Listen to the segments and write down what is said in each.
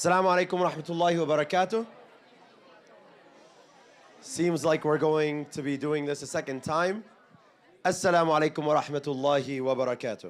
Assalamu alaikum wa rahmatullahi wa barakatuh. Seems like we're going to be doing this a second time. Assalamu alaikum wa rahmatullahi wa barakatuh.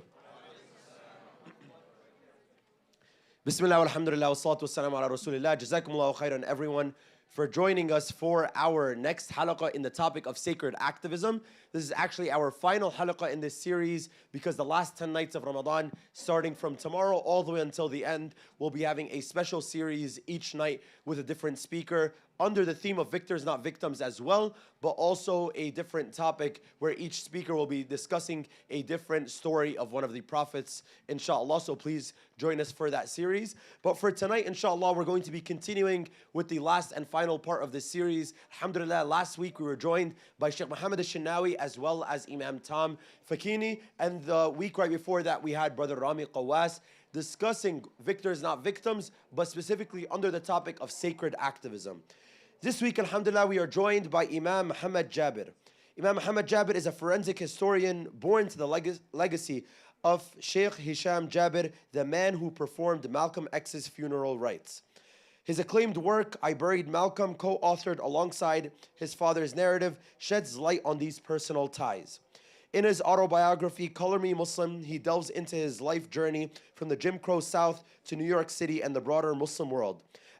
Bismillah walhamdulillah wa salatu wassalamu ala rasulillah. Jazakumullahu khairan everyone for joining us for our next halaqah in the topic of sacred activism. This is actually our final halaqah in this series because the last 10 nights of Ramadan, starting from tomorrow all the way until the end, we'll be having a special series each night with a different speaker under the theme of victors, not victims as well, but also a different topic where each speaker will be discussing a different story of one of the prophets, inshallah. So please join us for that series. But for tonight, inshallah, we're going to be continuing with the last and final part of this series. Alhamdulillah, last week we were joined by Sheikh Muhammad al-Shinnawi as well as Imam Tom Fakini. And the week right before that, we had Brother Rami Qawas discussing victors, not victims, but specifically under the topic of sacred activism. This week, alhamdulillah, we are joined by Imam Muhammad Jabeer. Imam Muhammad Jabeer is a forensic historian born to the legacy of Sheikh Hisham Jabeer, the man who performed Malcolm X's funeral rites. His acclaimed work, I Buried Malcolm, co-authored alongside his father's narrative, sheds light on these personal ties. In his autobiography, Color Me Muslim, he delves into his life journey from the Jim Crow South to New York City and the broader Muslim world.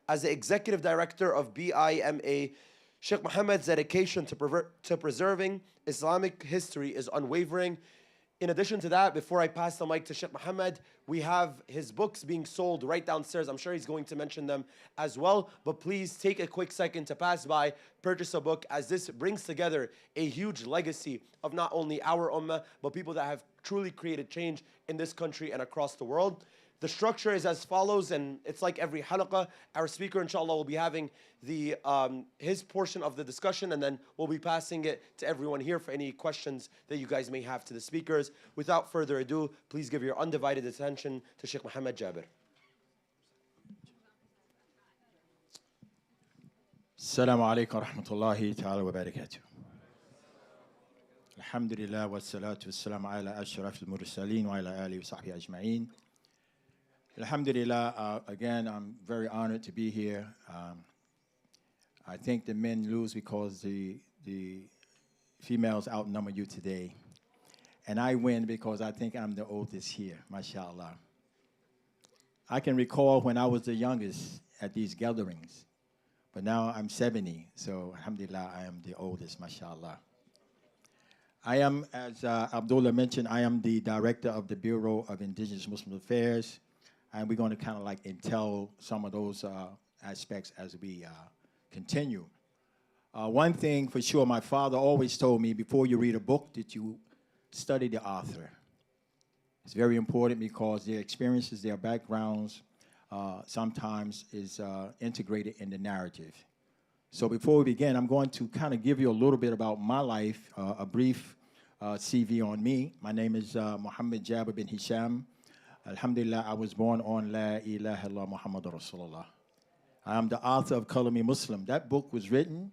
As the executive director of BIMA, Sheikh Muhammad's dedication to preserving Islamic history is unwavering. In addition to that, before I pass the mic to Sheikh Muhammad, we have his books being sold right downstairs. I'm sure he's going to mention them as well. But please take a quick second to pass by, purchase a book, as this brings together a huge legacy of not only our ummah, but people that have truly created change in this country and across the world. The structure is as follows, and it's like every halaqah. Our speaker, inshallah, will be having his portion of the discussion, and then we'll be passing it to everyone here for any questions that you guys may have to the speakers. Without further ado, please give your undivided attention to Sheikh Muhammad Jabeer. Assalamu alaikum wa rahmatullahi ta'ala wa barakatuh. Alhamdulillah wa salatu wa salam ala ashraf al-mursaleen wa ala alihi wa sahbihi ajma'een. Alhamdulillah, again, I'm very honored to be here. I think the men lose because the females outnumber you today. And I win because I think I'm the oldest here, mashallah. I can recall when I was the youngest at these gatherings, but now I'm 70, so alhamdulillah, I am the oldest, mashallah. I am, as Abdullah mentioned, I am the director of the Bureau of Indigenous Muslim Affairs. And we're going to kind of like entail some of those aspects as we continue. One thing for sure, my father always told me, before you read a book, that you study the author. It's very important because their experiences, their backgrounds, sometimes is integrated in the narrative. So before we begin, I'm going to kind of give you a little bit about my life, a brief CV on me. My name is Muhammad Jabeer bin Hisham. Alhamdulillah, I was born on La ilaha illallah Muhammad Rasulullah. I am the author of Color Me Muslim. That book was written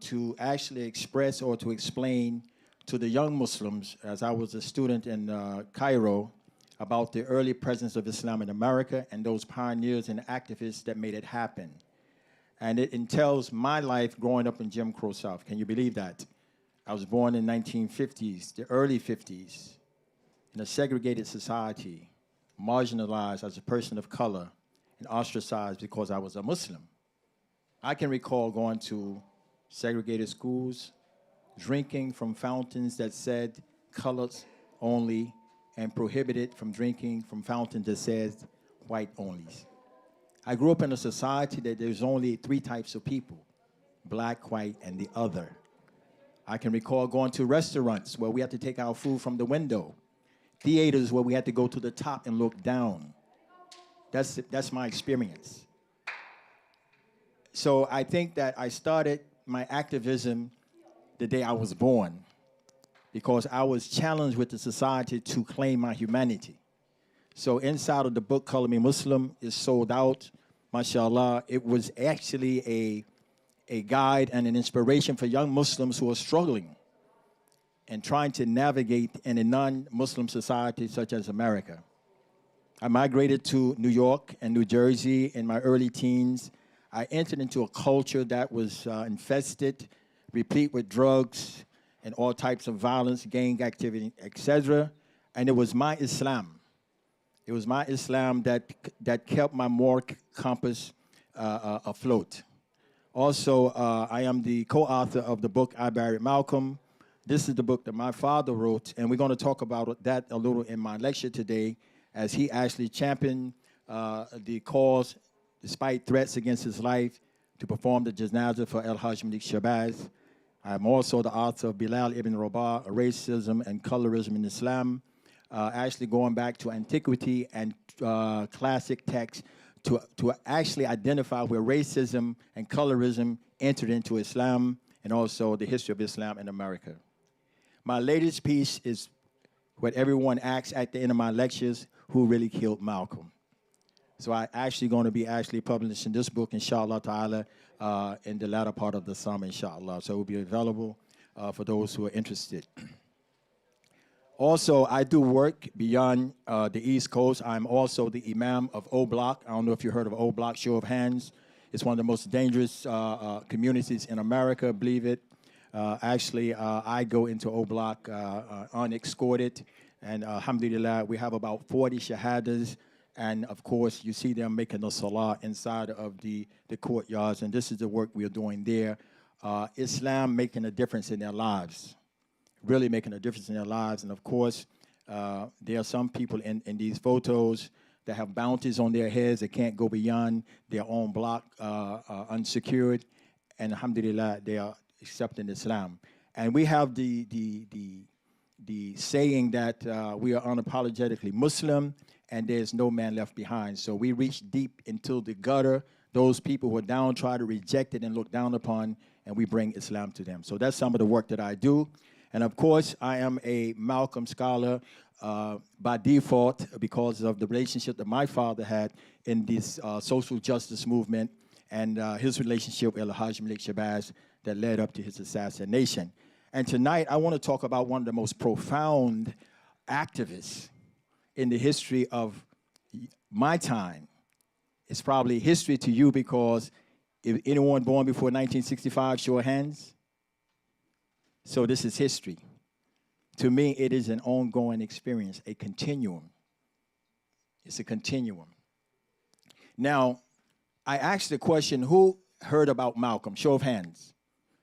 to actually express or to explain to the young Muslims, as I was a student in Cairo, about the early presence of Islam in America and those pioneers and activists that made it happen. And it entails my life growing up in Jim Crow South. Can you believe that? I was born in 1950s, the early 50s, in a segregated society, marginalized as a person of color, and ostracized because I was a Muslim. I can recall going to segregated schools, drinking from fountains that said colors only, and prohibited from drinking from fountains that said white only. I grew up in a society that there's only three types of people: black, white, and the other. I can recall going to restaurants where we had to take our food from the window, theaters where we had to go to the top and look down. That's my experience. So I think that I started my activism the day I was born because I was challenged with the society to claim my humanity. So inside of the book, Color Me Muslim, is sold out, mashallah. It was actually a guide and an inspiration for young Muslims who are struggling and trying to navigate in a non-Muslim society such as America. I migrated to New York and New Jersey in my early teens. I entered into a culture that was infested, replete with drugs and all types of violence, gang activity, etc. And it was my Islam. It was my Islam that kept my moral compass afloat. Also, I am the co-author of the book, I Buried Malcolm. This is the book that my father wrote, and we're going to talk about that a little in my lecture today, as he actually championed the cause, despite threats against his life, to perform the janazah for El-Hajj Malik Shabazz. I'm also the author of Bilal ibn Rabah, Racism and Colorism in Islam, actually going back to antiquity and classic texts to actually identify where racism and colorism entered into Islam, and also the history of Islam in America. My latest piece is what everyone asks at the end of my lectures: who really killed Malcolm? So I'm actually going to be publishing this book, inshallah ta'ala, in the latter part of the summer, inshallah. So it will be available for those who are interested. Also, I do work beyond the East Coast. I'm also the Imam of O Block. I don't know if you heard of O Block, show of hands. It's one of the most dangerous communities in America, believe it. I go into O Block unescorted, and alhamdulillah, we have about 40 shahadas, and of course, you see them making the salah inside of the courtyards, and this is the work we are doing there. Islam making a difference in their lives. Really making a difference in their lives. And of course, there are some people in these photos that have bounties on their heads that can't go beyond their own block unsecured. And alhamdulillah, they are accepting Islam. And we have the saying that we are unapologetically Muslim and there's no man left behind. So we reach deep into the gutter, those people who are downtrodden, rejected, and looked down upon, and we bring Islam to them. So that's some of the work that I do. And of course, I am a Malcolm scholar by default because of the relationship that my father had in this social justice movement and his relationship with El-Hajj Malik Shabazz that led up to his assassination. And tonight, I want to talk about one of the most profound activists in the history of my time. It's probably history to you because if anyone born before 1965, show of hands. So this is history. To me, it is an ongoing experience, a continuum. It's a continuum. Now, I asked the question, who heard about Malcolm? Show of hands.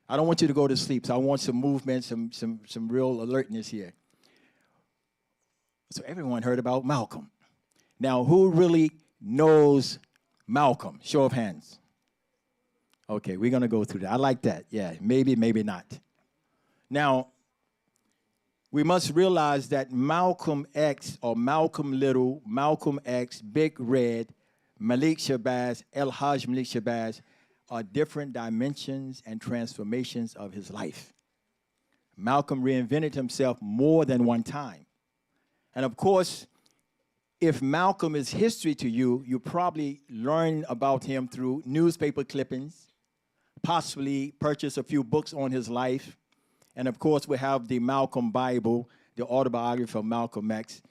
I don't want you to go to sleep, so I want some movement, some real alertness here. So everyone heard about Malcolm. Now, who really knows Malcolm? Show of hands. Okay, we're going to go through that. I like that. Yeah, maybe, maybe not. Now, we must realize that Malcolm X, or Malcolm Little, Malcolm X, Big Red, Malik Shabazz, El-Hajj Malik Shabazz are different dimensions and transformations of his life. Malcolm reinvented himself more than one time. And of course, if Malcolm is history to you, you probably learn about him through newspaper clippings, possibly purchase a few books on his life. And of course, we have the Malcolm Bible, the autobiography of Malcolm X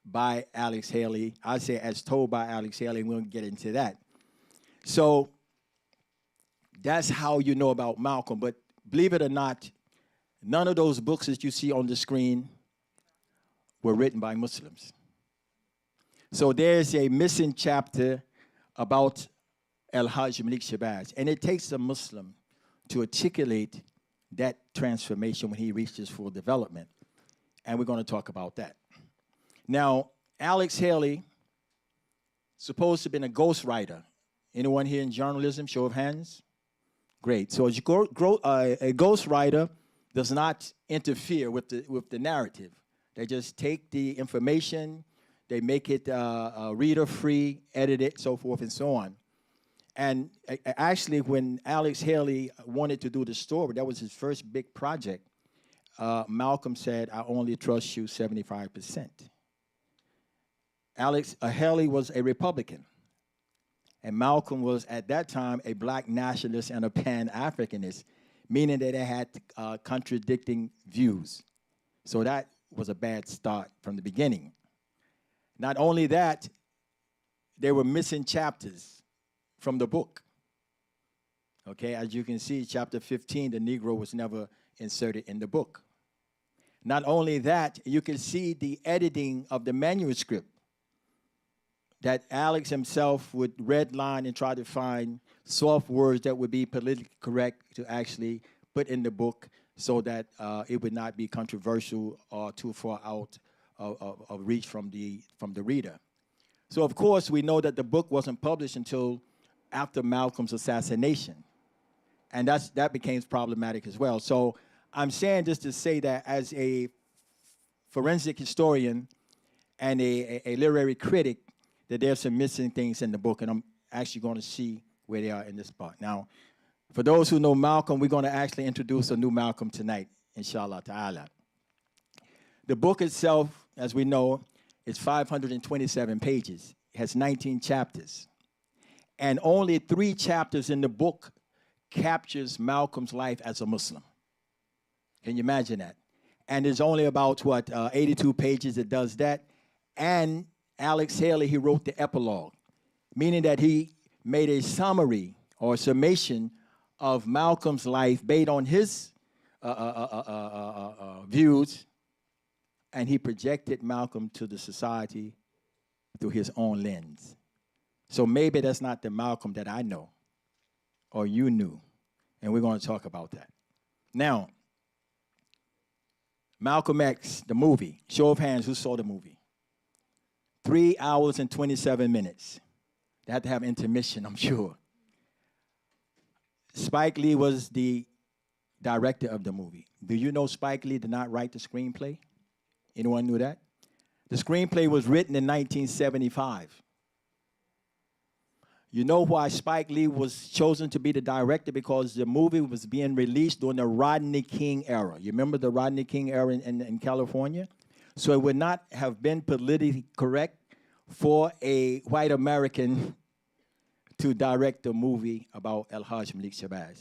by Alex Haley. I say as told by Alex Haley, and we'll get into that. So that's how you know about Malcolm. But believe it or not, none of those books that you see on the screen were written by Muslims. So there's a missing chapter about El-Hajj Malik Shabazz, and it takes a Muslim to articulate that transformation when he reaches full development. And we're going to talk about that. Now, Alex Haley, supposed to have been a ghostwriter. Anyone here in journalism? Show of hands. Great. So a ghostwriter does not interfere with the narrative. They just take the information, they make it reader-free, edit it, so forth and so on. And actually, when Alex Haley wanted to do the story, that was his first big project, Malcolm said, I only trust you 75%. Alex Haley was a Republican, and Malcolm was, at that time, a black nationalist and a Pan-Africanist, meaning that they had contradicting views. So that was a bad start from the beginning. Not only that, there were missing chapters from the book. Okay, as you can see, chapter 15, the Negro was never inserted in the book. Not only that, you can see the editing of the manuscript that Alex himself would redline and try to find soft words that would be politically correct to actually put in the book so that it would not be controversial or too far out of reach from the reader. So, of course, we know that the book wasn't published until after Malcolm's assassination. And that became problematic as well. So I'm saying this to say that as a forensic historian and a literary critic, that there's some missing things in the book, and I'm actually going to see where they are in this part. Now, for those who know Malcolm, we're going to actually introduce a new Malcolm tonight, inshallah ta'ala. The book itself, as we know, is 527 pages. It has 19 chapters. And only 3 chapters in the book captures Malcolm's life as a Muslim. Can you imagine that? And there's only about, 82 pages that does that. And Alex Haley, he wrote the epilogue, meaning that he made a summary or summation of Malcolm's life based on his views, and he projected Malcolm to the society through his own lens. So maybe that's not the Malcolm that I know or you knew, and we're going to talk about that. Now, Malcolm X, the movie, show of hands, who saw the movie? 3 hours and 27 minutes. They had to have intermission, I'm sure. Spike Lee was the director of the movie. Do you know Spike Lee did not write the screenplay? Anyone knew that? The screenplay was written in 1975. You know why Spike Lee was chosen to be the director? Because the movie was being released during the Rodney King era. You remember the Rodney King era in California? So it would not have been politically correct for a white American to direct a movie about El-Hajj Malik Shabazz.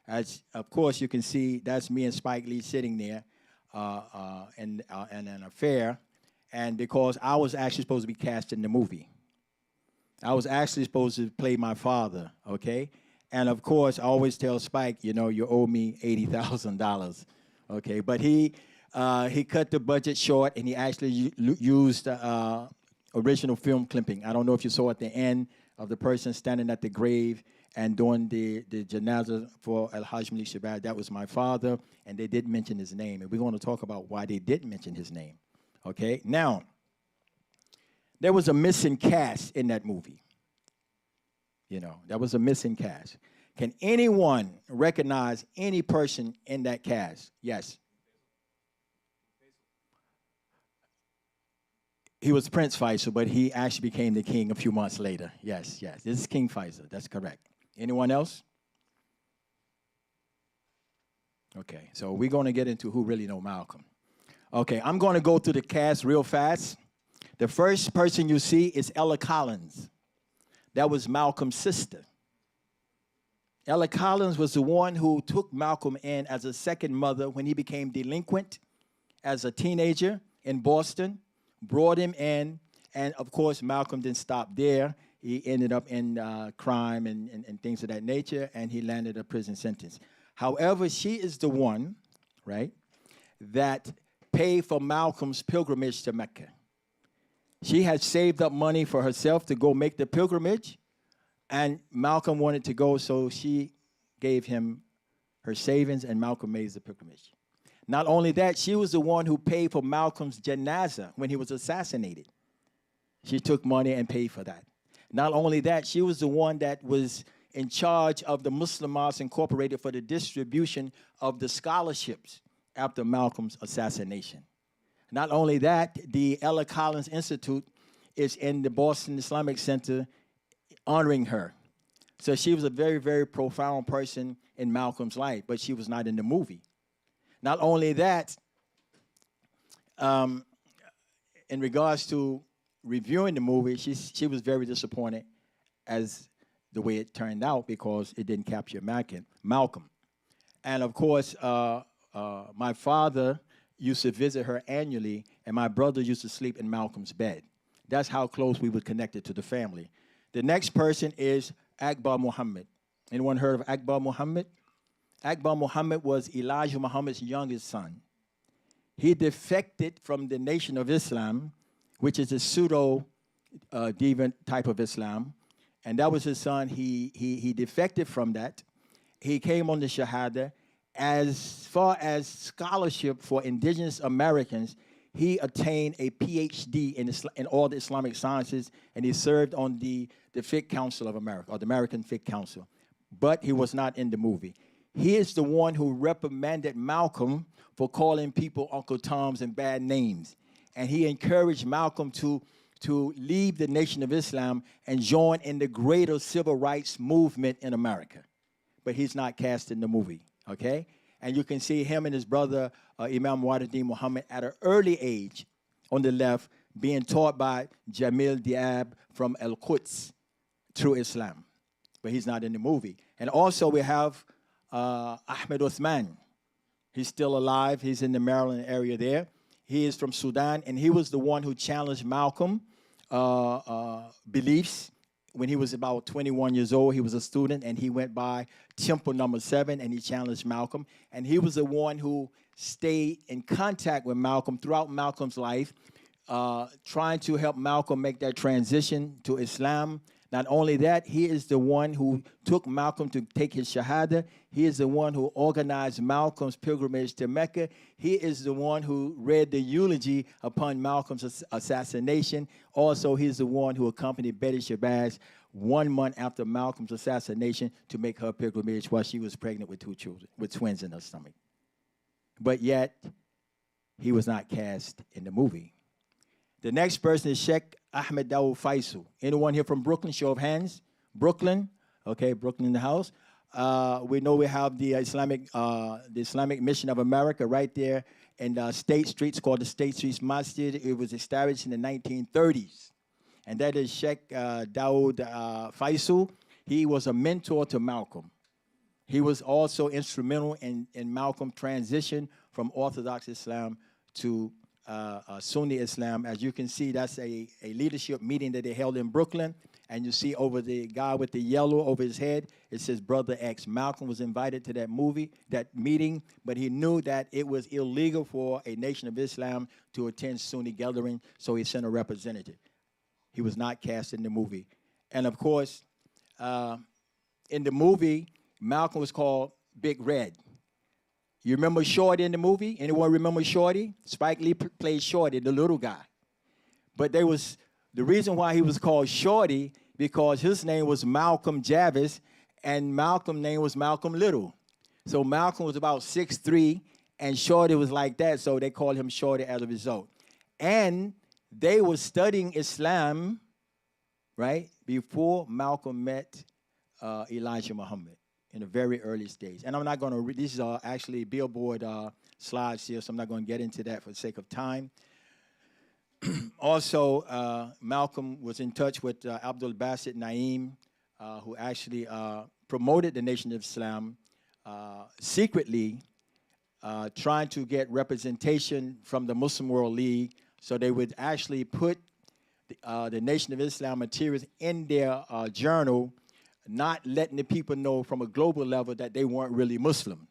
As, of course, you can see, that's me and Spike Lee sitting there in an affair, and because I was actually supposed to be cast in the movie. I was actually supposed to play my father, okay? And, of course, I always tell Spike, you know, you owe me $80,000, okay? But he cut the budget short, and he actually used original film clipping. I don't know if you saw at the end of the person standing at the grave and doing the janazah for El-Hajj Malik Shabazz. That was my father, and they didn't mention his name. And we're going to talk about why they didn't mention his name, okay? Now, there was a missing cast in that movie. You know, there was a missing cast. Can anyone recognize any person in that cast? Yes. He was Prince Faisal, but he actually became the king a few months later. Yes, yes. This is King Faisal. That's correct. Anyone else? Okay, so we're going to get into who really know Malcolm. Okay, I'm going to go through the cast real fast. The first person you see is Ella Collins. That was Malcolm's sister. Ella Collins was the one who took Malcolm in as a second mother when he became delinquent as a teenager in Boston, brought him in, and of course, Malcolm didn't stop there. He ended up in crime and things of that nature, and he landed a prison sentence. However, she is the one, right, that paid for Malcolm's pilgrimage to Mecca. She had saved up money for herself to go make the pilgrimage, and Malcolm wanted to go, so she gave him her savings, and Malcolm made the pilgrimage. Not only that, she was the one who paid for Malcolm's janazah when he was assassinated. She took money and paid for that. Not only that, she was the one that was in charge of the Muslim Mosque Incorporated for the distribution of the scholarships after Malcolm's assassination. Not only that, the Ella Collins Institute is in the Boston Islamic Center honoring her. So she was a very, very profound person in Malcolm's life, but she was not in the movie. Not only that, in regards to reviewing the movie, she was very disappointed as the way it turned out because it didn't capture Malcolm. And of course, my father used to visit her annually, and my brother used to sleep in Malcolm's bed. That's how close we were connected to the family. The next person is Akbar Muhammad. Anyone heard of Akbar Muhammad? Akbar Muhammad was Elijah Muhammad's youngest son. He defected from the Nation of Islam, which is a pseudo-deviant type of Islam, and that was his son. He defected from that. He came on the Shahada. As far as scholarship for indigenous Americans, he attained a PhD in all the Islamic sciences, and he served on the Fiqh Council of America, or the American Fiqh Council. But he was not in the movie. He is the one who reprimanded Malcolm for calling people Uncle Toms and bad names. And he encouraged Malcolm to leave the Nation of Islam and join in the greater civil rights movement in America. But he's not cast in the movie, okay? And you can see him and his brother, Imam Waduddin Muhammad, at an early age on the left, being taught by Jamil Diab from Al-Quds through Islam. But he's not in the movie. And also we have Ahmed Uthman. He's still alive. He's in the Maryland area there. He is from Sudan, and he was the one who challenged Malcolm's beliefs. When he was about 21 years old, he was a student, and he went by Temple number 7, and he challenged Malcolm. And he was the one who stayed in contact with Malcolm throughout Malcolm's life, trying to help Malcolm make that transition to Islam. Not only that, he is the one who took Malcolm to take his Shahada. He is the one who organized Malcolm's pilgrimage to Mecca. He is the one who read the eulogy upon Malcolm's assassination. Also, he's the one who accompanied Betty Shabazz 1 month after Malcolm's assassination to make her pilgrimage while she was pregnant with 2 children, with twins in her stomach. But yet, he was not cast in the movie. The next person is Sheikh Ahmed Dawood Faisal. Anyone here from Brooklyn? Show of hands. Brooklyn. Okay, Brooklyn in the house. We know we have the Islamic Mission of America right there in State Street. It's called the State Street Masjid. It was established in the 1930s. And that is Sheikh Dawood Faisal. He was a mentor to Malcolm. He was also instrumental in Malcolm's transition from Orthodox Islam to Sunni Islam. As you can see, that's a leadership meeting that they held in Brooklyn. And you see over the guy with the yellow over his head, it says Brother X. Malcolm was invited to that meeting, but he knew that it was illegal for a Nation of Islam to attend Sunni gathering, so he sent a representative. He was not cast in the movie. And of course, in the movie, Malcolm was called Big Red. You remember Shorty in the movie? Anyone remember Shorty? Spike Lee played Shorty, the little guy. But the reason why he was called Shorty, because his name was Malcolm Jarvis, and Malcolm's name was Malcolm Little. So Malcolm was about 6'3", and Shorty was like that, so they called him Shorty as a result. And they were studying Islam, right, before Malcolm met Elijah Muhammad in a very early stage. And I'm not going to read, these are actually Billboard slides here, so I'm not going to get into that for the sake of time. Also, Malcolm was in touch with Abdul Basit Naim, who actually promoted the Nation of Islam secretly, trying to get representation from the Muslim World League, so they would actually put the Nation of Islam materials in their journal, not letting the people know from a global level that they weren't really Muslim,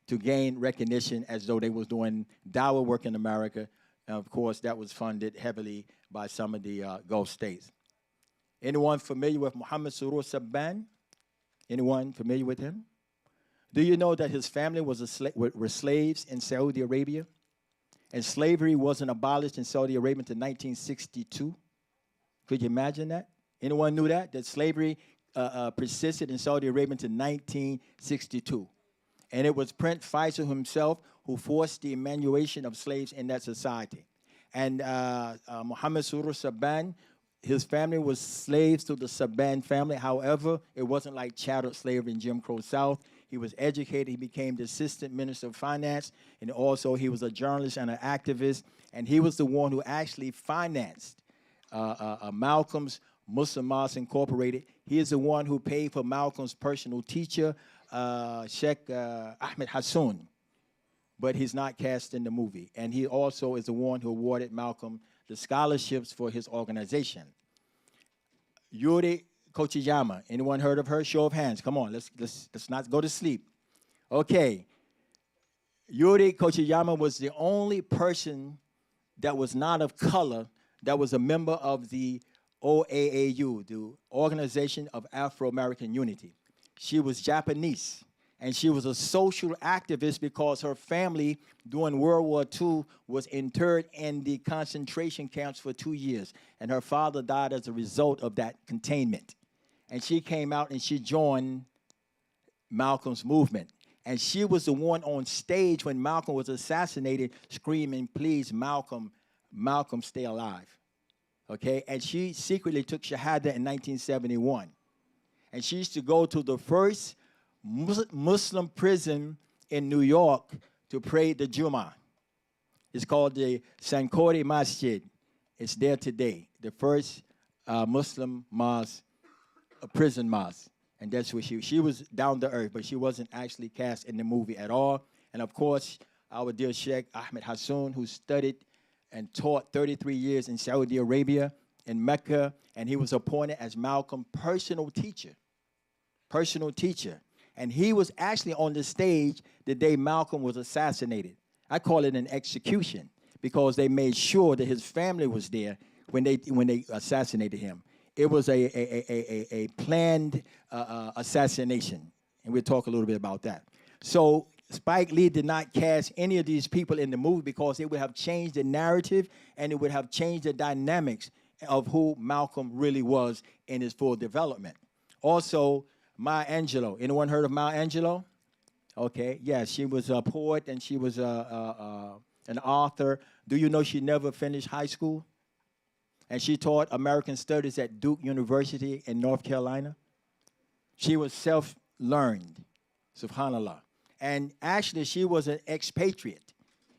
to gain recognition as though they was doing dawah work in America. And of course, that was funded heavily by some of the Gulf states. Anyone familiar with Muhammad Surur Sabban? Anyone familiar with him? Do you know that his family were slaves in Saudi Arabia? And slavery wasn't abolished in Saudi Arabia until 1962? Could you imagine that? Anyone knew that? That slavery persisted in Saudi Arabia until 1962. And it was Prince Faisal himself who forced the emmanuation of slaves in that society. And Muhammad Surur Sabban, his family was slaves to the Sabban family. However, it wasn't like chattel slavery in Jim Crow South. He was educated. He became the assistant minister of finance. And also he was a journalist and an activist. And he was the one who actually financed Malcolm's Muslim Mosque Incorporated. He is the one who paid for Malcolm's personal teacher, Sheikh Ahmed Hassoun. But he's not cast in the movie. And he also is the one who awarded Malcolm the scholarships for his organization. Yuri Kochiyama, anyone heard of her? Show of hands. Come on, let's not go to sleep. Okay. Yuri Kochiyama was the only person that was not of color that was a member of the OAAU, the Organization of Afro-American Unity. She was Japanese, and she was a social activist because her family during World War II was interred in the concentration camps for 2 years, and her father died as a result of that containment. And she came out and she joined Malcolm's movement. And she was the one on stage when Malcolm was assassinated screaming, "Please, Malcolm, Malcolm, stay alive." Okay? And she secretly took Shahada in 1971. And she used to go to the first Muslim prison in New York to pray the Jummah. It's called the Sankore Masjid. It's there today, the first Muslim mosque, a prison mosque. And that's where she was down to earth, but she wasn't actually cast in the movie at all. And of course, our dear Sheikh Ahmed Hassoun, who studied and taught 33 years in Saudi Arabia, in Mecca, and he was appointed as Malcolm's personal teacher. And he was actually on the stage the day Malcolm was assassinated. I call it an execution because they made sure that his family was there when they assassinated him. It was a planned assassination, and we'll talk a little bit about that. So Spike Lee did not cast any of these people in the movie because it would have changed the narrative and it would have changed the dynamics of who Malcolm really was in his full development. Also, Maya Angelou. Anyone heard of Maya Angelou? Okay, yeah, she was a poet and she was an author. Do you know she never finished high school? And she taught American Studies at Duke University in North Carolina. She was self-learned, subhanAllah. And actually, she was an expatriate,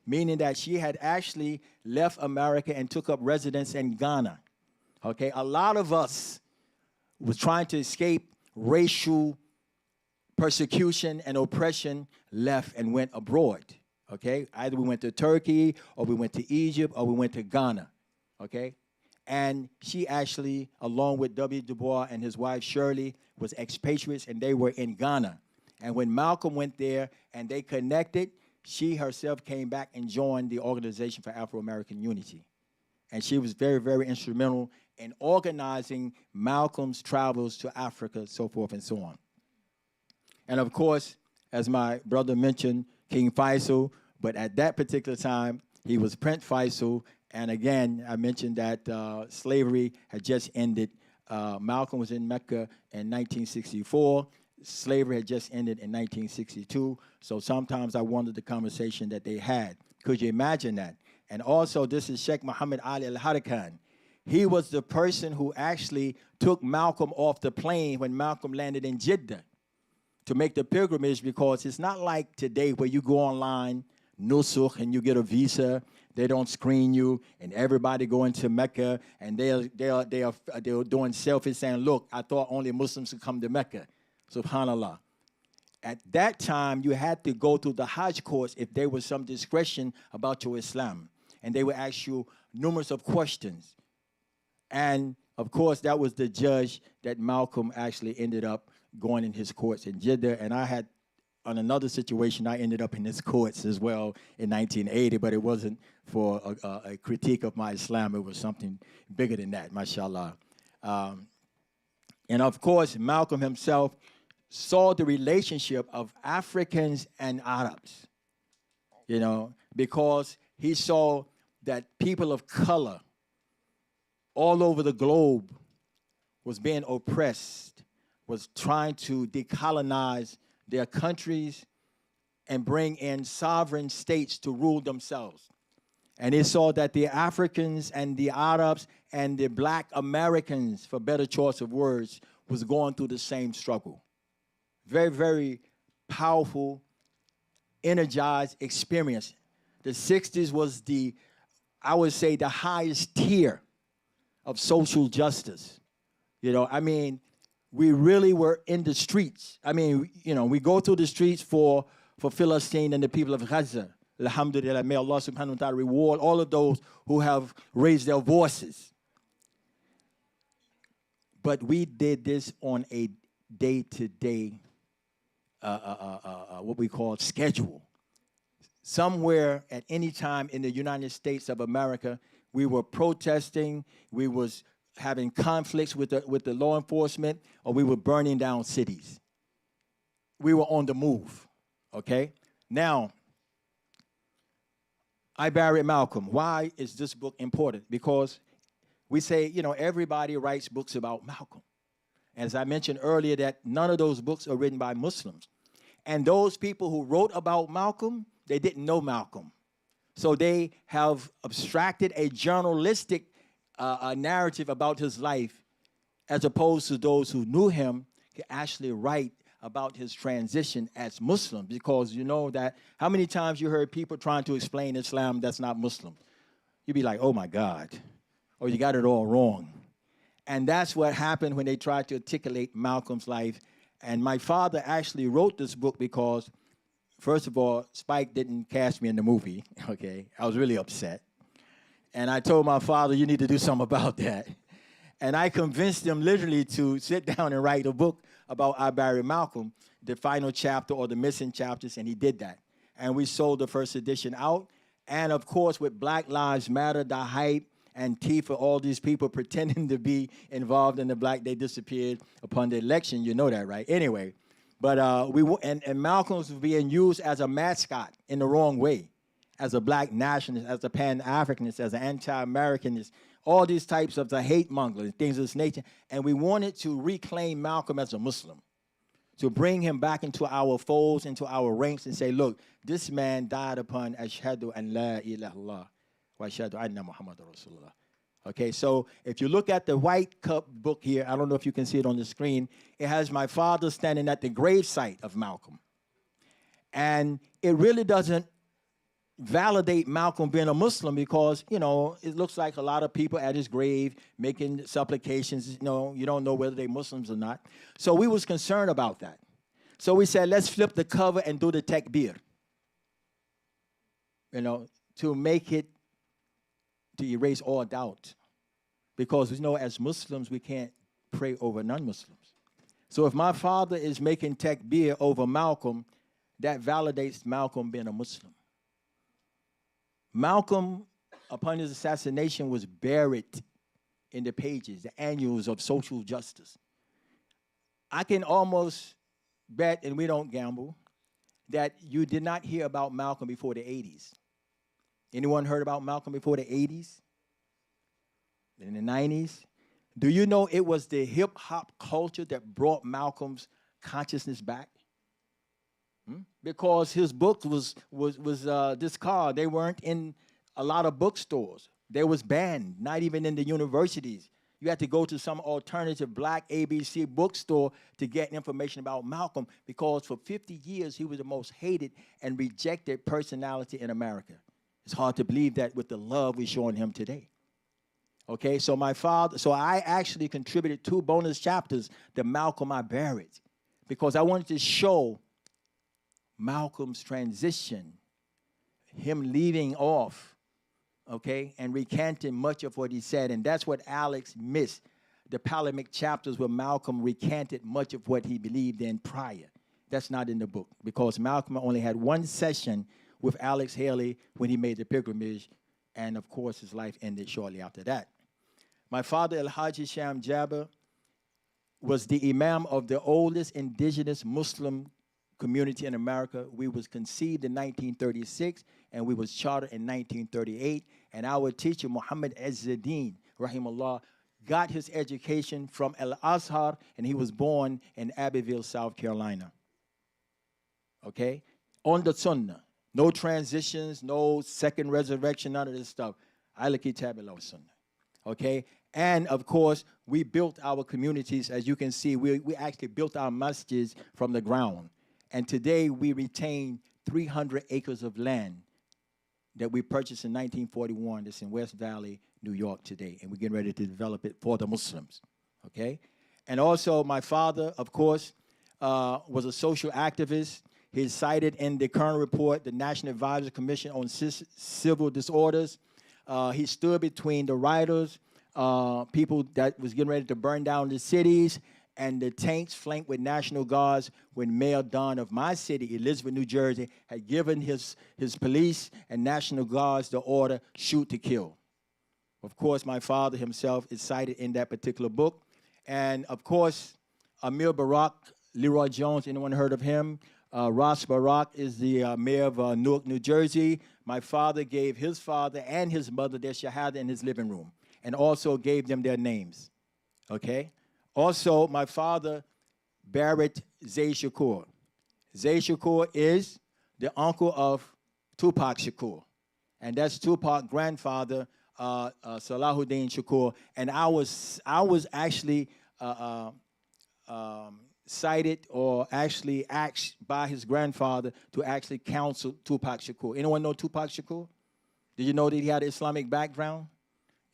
meaning that she had actually left America and took up residence in Ghana. Okay, a lot of us was trying to escape racial persecution and oppression, left and went abroad. Okay, either we went to Turkey, or we went to Egypt, or we went to Ghana. Okay. And she actually, along with W. Du Bois and his wife Shirley, was expatriates, and they were in Ghana. And when Malcolm went there and they connected, she herself came back and joined the Organization for Afro-American Unity. And she was very, very instrumental in organizing Malcolm's travels to Africa, so forth and so on. And of course, as my brother mentioned, King Faisal, but at that particular time, he was Prince Faisal. And again, I mentioned that slavery had just ended. Malcolm was in Mecca in 1964. Slavery had just ended in 1962. So sometimes I wondered the conversation that they had. Could you imagine that? And also, this is Sheikh Muhammad Ali al-Harakan. He was the person who actually took Malcolm off the plane when Malcolm landed in Jeddah to make the pilgrimage, because it's not like today where you go online, Nusukh, and you get a visa. They don't screen you, and everybody going to Mecca, and they're doing selfies saying, "Look, I thought only Muslims could come to Mecca." Subhanallah. At that time, you had to go to the Hajj course if there was some discretion about your Islam, and they would ask you numerous of questions. And of course, that was the judge that Malcolm actually ended up going in his courts in Jeddah, and I had. On another situation, I ended up in his courts as well in 1980, but it wasn't for a critique of my Islam. It was something bigger than that, mashallah. And of course, Malcolm himself saw the relationship of Africans and Arabs, you know, because he saw that people of color all over the globe was being oppressed, was trying to decolonize their countries and bring in sovereign states to rule themselves. And he saw that the Africans and the Arabs and the black Americans, for better choice of words, was going through the same struggle. Very, very powerful, energized experience. The 60s was I would say, the highest tier of social justice. You know, I mean, we really were in the streets. I mean, you know, we go through the streets for Philistine and the people of Gaza, Alhamdulillah, may Allah subhanahu wa ta'ala reward all of those who have raised their voices. But we did this on a day-to-day, what we call schedule. Somewhere at any time in the United States of America, we were protesting, we was having conflicts with the law enforcement, or we were burning down cities. We were on the move, okay? Now, I buried Malcolm. Why is this book important? Because we say, you know, everybody writes books about Malcolm. As I mentioned earlier, that none of those books are written by Muslims. And those people who wrote about Malcolm, they didn't know Malcolm. So they have abstracted a journalistic narrative about his life, as opposed to those who knew him could actually write about his transition as Muslim. Because you know that, how many times you heard people trying to explain Islam that's not Muslim? You'd be like, oh my God, or you got it all wrong. And that's what happened when they tried to articulate Malcolm's life. And my father actually wrote this book because, first of all, Spike didn't cast me in the movie, okay? I was really upset. And I told my father, you need to do something about that. And I convinced him literally to sit down and write a book about I Buried Malcolm, the final chapter or the missing chapters, and he did that. And we sold the first edition out. And of course, with Black Lives Matter, the hype, Antifa, all these people pretending to be involved in the black, they disappeared upon the election. You know that, right? Anyway, but and Malcolm was being used as a mascot in the wrong way, as a black nationalist, as a Pan-Africanist, as an anti-Americanist, all these types of the hate mongers, things of this nature. And we wanted to reclaim Malcolm as a Muslim, to bring him back into our folds, into our ranks, and say, look, this man died upon Ashhadu an la ilaha illallah wa ashhadu anna Muhammadur Rasulullah. Okay, so if you look at the white cup book here, I don't know if you can see it on the screen, it has my father standing at the gravesite of Malcolm. And it really doesn't validate Malcolm being a Muslim because, you know, it looks like a lot of people at his grave making supplications. You know, you don't know whether they're Muslims or not. So we was concerned about that. So we said, let's flip the cover and do the takbir, you know, to make it, to erase all doubt. Because we know as Muslims, we can't pray over non-Muslims. So if my father is making takbir over Malcolm, that validates Malcolm being a Muslim. Malcolm, upon his assassination, was buried in the pages, the annuals of social justice. I can almost bet, and we don't gamble, that you did not hear about Malcolm before the 80s. Anyone heard about Malcolm before the 80s? In the 90s? Do you know it was the hip-hop culture that brought Malcolm's consciousness back? Because his books was discarded. They weren't in a lot of bookstores. They was banned, not even in the universities. You had to go to some alternative black ABC bookstore to get information about Malcolm because for 50 years he was the most hated and rejected personality in America. It's hard to believe that with the love we're showing him today. Okay, so I actually contributed 2 bonus chapters to Malcolm I Buried because I wanted to show Malcolm's transition, him leaving off, okay, and recanting much of what he said. And that's what Alex missed, the polemic chapters where Malcolm recanted much of what he believed in prior. That's not in the book because Malcolm only had 1 session with Alex Haley when he made the pilgrimage, and of course his life ended shortly after that. My father, El-Haji Sham Jabeer, was the imam of the oldest indigenous Muslim community in America. We was conceived in 1936, and we was chartered in 1938. And our teacher, Muhammad Izzuddin, rahimahullah, got his education from Al-Azhar, and he was born in Abbeville, South Carolina. Okay? On the Sunnah. No transitions, no second resurrection, none of this stuff. Ala kitab wa sunnah. Okay? And, of course, we built our communities. As you can see, we actually built our masjids from the ground. And today, we retain 300 acres of land that we purchased in 1941. That's in West Valley, New York today. And we're getting ready to develop it for the Muslims. Okay? And also, my father, of course, was a social activist. He's cited in the current report, the National Advisory Commission on Civil Disorders. He stood between the rioters, people that was getting ready to burn down the cities, and the tanks flanked with National Guards when Mayor Dunn of my city, Elizabeth, New Jersey, had given his police and National Guards the order, shoot to kill. Of course, my father himself is cited in that particular book. And of course, Amir Barak, Leroy Jones, anyone heard of him? Ross Barak is the mayor of Newark, New Jersey. My father gave his father and his mother their shahada in his living room, and also gave them their names, okay? Also, my father, Barrett Zay Shakur. Zay Shakur is the uncle of Tupac Shakur, and that's Tupac's grandfather, Salahuddin Shakur. And I was actually cited or actually asked by his grandfather to actually counsel Tupac Shakur. Anyone know Tupac Shakur? Did you know that he had an Islamic background?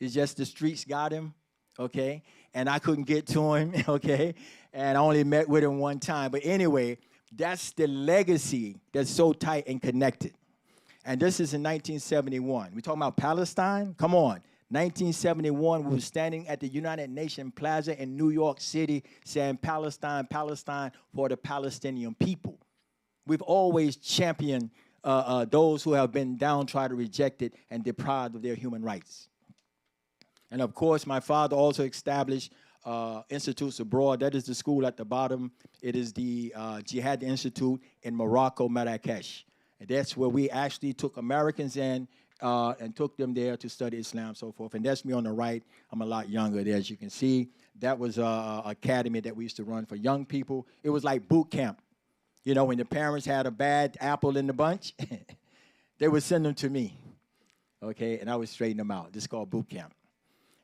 It's just the streets got him, okay? And I couldn't get to him, okay? And I only met with him one time. But anyway, that's the legacy that's so tight and connected. And this is in 1971. We're talking about Palestine? Come on. 1971, we were standing at the United Nations Plaza in New York City saying Palestine, Palestine for the Palestinian people. We've always championed those who have been downtrodden, rejected, and deprived of their human rights. And of course, my father also established institutes abroad. That is the school at the bottom. It is the Jihad Institute in Morocco, Marrakesh. And that's where we actually took Americans in and took them there to study Islam, so forth. And that's me on the right. I'm a lot younger there, as you can see. That was an academy that we used to run for young people. It was like boot camp. You know, when the parents had a bad apple in the bunch, they would send them to me, okay? And I would straighten them out. This is called boot camp.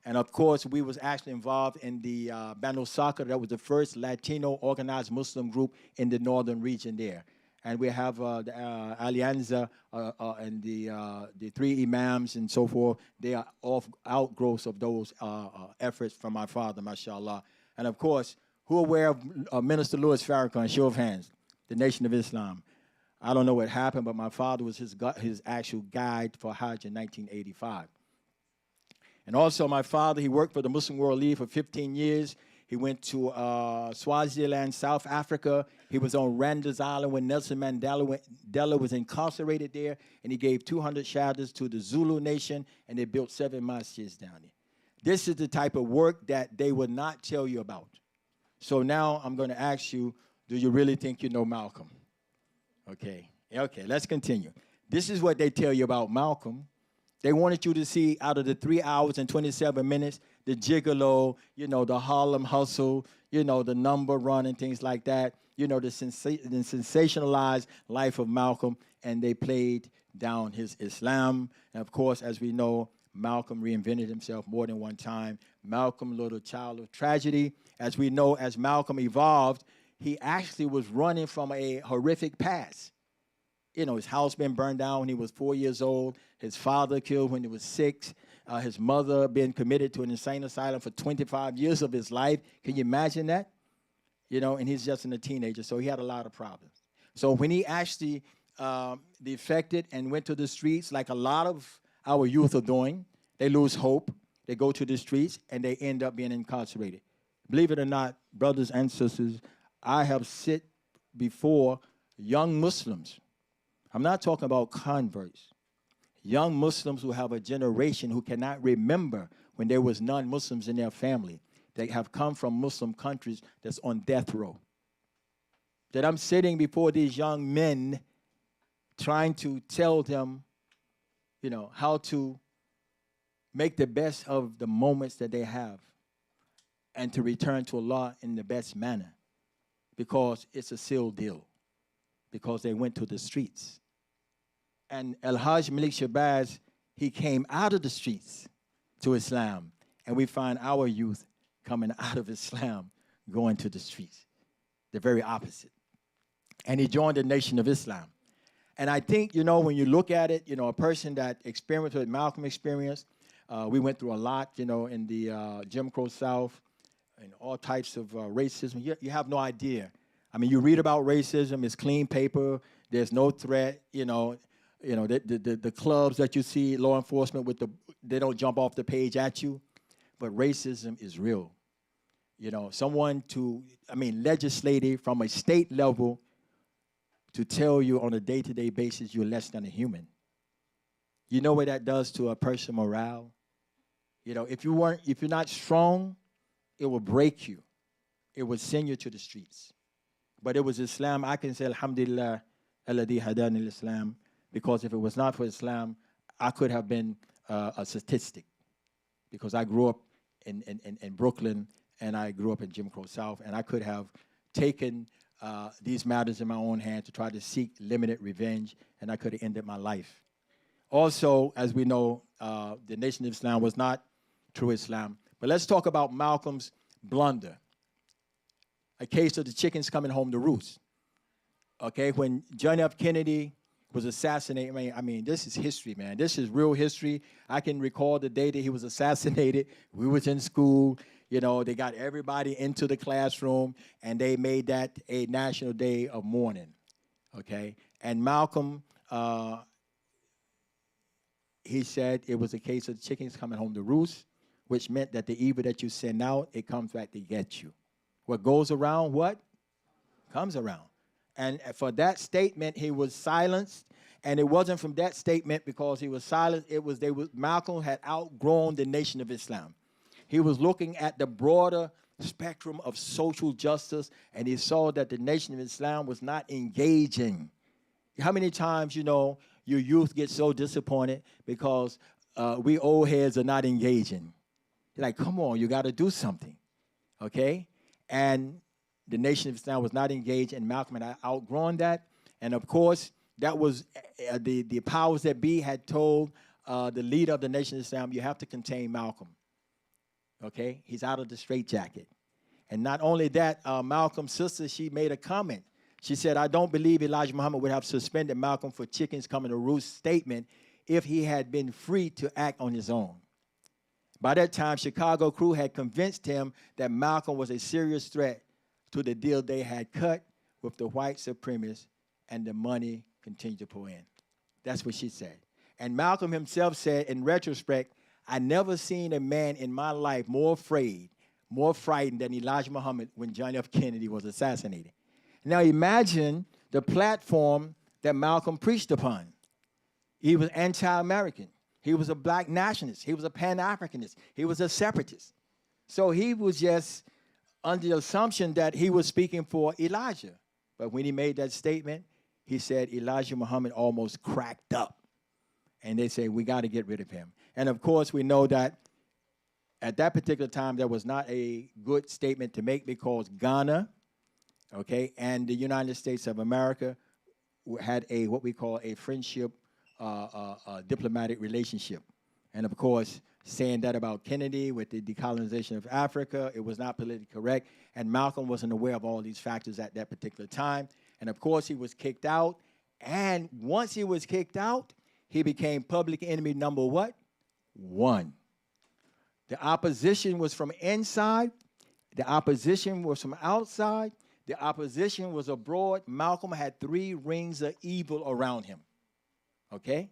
And of course, we was actually involved in the Banu Soccer. That was the first Latino organized Muslim group in the northern region there. And we have the Alianza and the three imams and so forth. They are all outgrowths of those efforts from my father, mashallah. And of course, who aware of Minister Louis Farrakhan? Show of hands. The Nation of Islam. I don't know what happened, but my father was his actual guide for Hajj in 1985. And also my father, he worked for the Muslim World League for 15 years. He went to Swaziland, South Africa. He was on Randers Island when Nelson Mandela was incarcerated there, and he gave 200 shahadas to the Zulu nation, and they built 7 masjids down there. This is the type of work that they would not tell you about. So now I'm going to ask you, do you really think you know Malcolm? Okay, let's continue. This is what they tell you about Malcolm. They wanted you to see out of the 3 hours and 27 minutes, the gigolo, you know, the Harlem hustle, you know, the number run and things like that, you know, the sensationalized life of Malcolm, and they played down his Islam. And of course, as we know, Malcolm reinvented himself more than one time. Malcolm, little child of tragedy. As we know, as Malcolm evolved, he actually was running from a horrific past. You know, his house been burned down when he was 4 years old. His father killed when he was 6. His mother been committed to an insane asylum for 25 years of his life. Can you imagine that? You know, and he's just a teenager, so he had a lot of problems. So when he actually defected and went to the streets, like a lot of our youth are doing, they lose hope. They go to the streets, and they end up being incarcerated. Believe it or not, brothers and sisters, I have sit before young Muslims. I'm not talking about converts. Young Muslims who have a generation who cannot remember when there was non-Muslims in their family. They have come from Muslim countries that's on death row. That I'm sitting before these young men trying to tell them, you know, how to make the best of the moments that they have and to return to Allah in the best manner, because it's a sealed deal, because they went to the streets. And El-Hajj Malik Shabazz, he came out of the streets to Islam, and we find our youth coming out of Islam going to the streets. The very opposite. And he joined the Nation of Islam. And I think, you know, when you look at it, you know, a person that experienced what Malcolm experienced, we went through a lot, you know, in the Jim Crow South, and all types of racism. You have no idea I mean, you read about racism, it's clean paper, there's no threat, the clubs that you see, law enforcement they don't jump off the page at you, but racism is real. Legislative from a state level to tell you on a day-to-day basis you're less than a human. You know what that does to a person's morale? If you're not strong, it will break you. It will send you to the streets. But it was Islam. I can say, Alhamdulillah, alladhi hadani al-Islam, because if it was not for Islam, I could have been a statistic, because I grew up in Brooklyn, and I grew up in Jim Crow South, and I could have taken these matters in my own hand to try to seek limited revenge, and I could have ended my life. Also, as we know, the Nation of Islam was not true Islam. But let's talk about Malcolm's blunder. A case of the chickens coming home to roost. Okay, when John F. Kennedy was assassinated, I mean, this is history, man. This is real history. I can recall the day that he was assassinated. We was in school. They got everybody into the classroom, and they made that a national day of mourning. Okay, and Malcolm, he said it was a case of chickens coming home to roost, which meant that the evil that you send out, it comes back to get you. What goes around, what? Comes around. And for that statement, he was silenced. And it wasn't from that statement because he was silenced. Malcolm had outgrown the Nation of Islam. He was looking at the broader spectrum of social justice, and he saw that the Nation of Islam was not engaging. How many times, your youth get so disappointed because we old heads are not engaging? You're like, come on, you got to do something, okay? And the Nation of Islam was not engaged, and Malcolm had outgrown that. And, of course, that was the powers that be had told the leader of the Nation of Islam, you have to contain Malcolm, okay? He's out of the straitjacket. And not only that, Malcolm's sister, she made a comment. She said, I don't believe Elijah Muhammad would have suspended Malcolm for chickens coming to roost statement if he had been free to act on his own. By that time, Chicago crew had convinced him that Malcolm was a serious threat to the deal they had cut with the white supremacists, and the money continued to pour in. That's what she said. And Malcolm himself said, in retrospect, I never seen a man in my life more afraid, more frightened than Elijah Muhammad when John F. Kennedy was assassinated. Now imagine the platform that Malcolm preached upon. He was anti-American. He was a black nationalist. He was a Pan-Africanist. He was a separatist. So he was just under the assumption that he was speaking for Elijah. But when he made that statement, he said Elijah Muhammad almost cracked up. And they say, we got to get rid of him. And, of course, we know that at that particular time, that was not a good statement to make because Ghana, okay, and the United States of America had what we call a friendship diplomatic relationship. And, of course, saying that about Kennedy with the decolonization of Africa, it was not politically correct. And Malcolm wasn't aware of all these factors at that particular time. And, of course, he was kicked out. And once he was kicked out, he became public enemy number what? 1. The opposition was from inside. The opposition was from outside. The opposition was abroad. Malcolm had 3 rings of evil around him. Okay?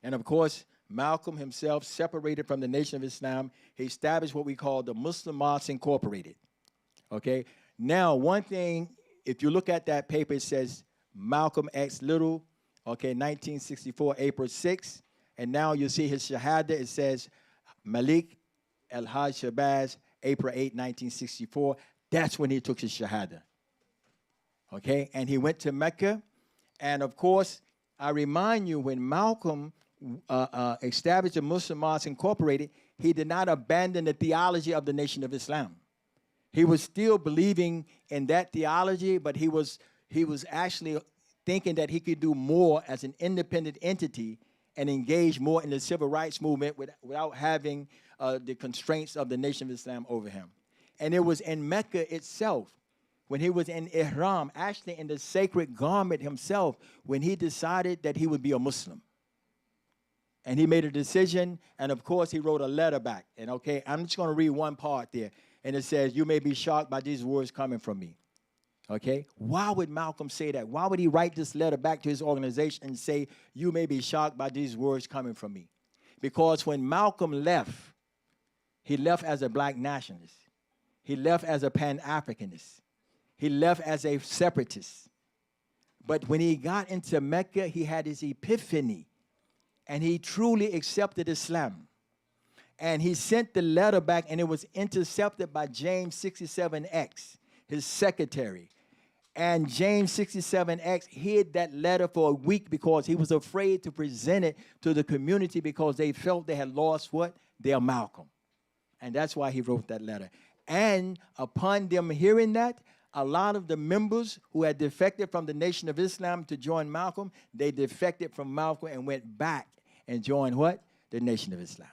And, of course, Malcolm himself separated from the Nation of Islam. He established what we call the Muslim Mosques Incorporated. Okay? Now, one thing, if you look at that paper, it says Malcolm X Little, okay, 1964, April 6. And now you see his Shahada, it says Malik El-Haj Shabazz, April 8, 1964. That's when he took his Shahada. Okay? And he went to Mecca. And, of course, I remind you, when Malcolm established the Muslim Mosques Incorporated, he did not abandon the theology of the Nation of Islam. He was still believing in that theology, but he was actually thinking that he could do more as an independent entity and engage more in the civil rights movement without having the constraints of the Nation of Islam over him. And it was in Mecca itself, when he was in Ihram, actually in the sacred garment himself, when he decided that he would be a Muslim. And he made a decision, and of course he wrote a letter back. And okay, I'm just going to read one part there. And it says, you may be shocked by these words coming from me. Okay? Why would Malcolm say that? Why would he write this letter back to his organization and say, you may be shocked by these words coming from me? Because when Malcolm left, he left as a black nationalist. He left as a Pan-Africanist. He left as a separatist. But when he got into Mecca, he had his epiphany, and he truly accepted Islam. And he sent the letter back, and it was intercepted by James 67X, his secretary. And James 67X hid that letter for a week because he was afraid to present it to the community because they felt they had lost what? Their Malcolm. And that's why he wrote that letter. And upon them hearing that, a lot of the members who had defected from the Nation of Islam to join Malcolm, they defected from Malcolm and went back and joined what? The Nation of Islam.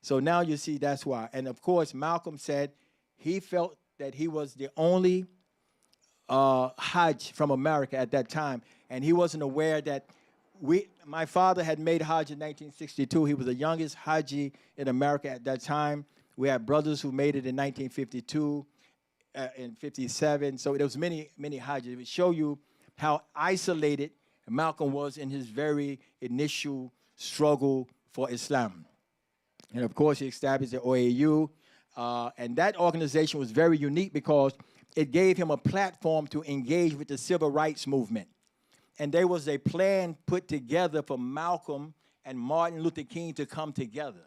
So now you see that's why. And of course, Malcolm said he felt that he was the only Hajj from America at that time. And he wasn't aware that my father had made Hajj in 1962. He was the youngest Haji in America at that time. We had brothers who made it in 1952, in 57. So there was many, many Hajjs. It would show you how isolated Malcolm was in his very initial struggle for Islam. And of course, he established the OAU. And that organization was very unique because it gave him a platform to engage with the civil rights movement. And there was a plan put together for Malcolm and Martin Luther King to come together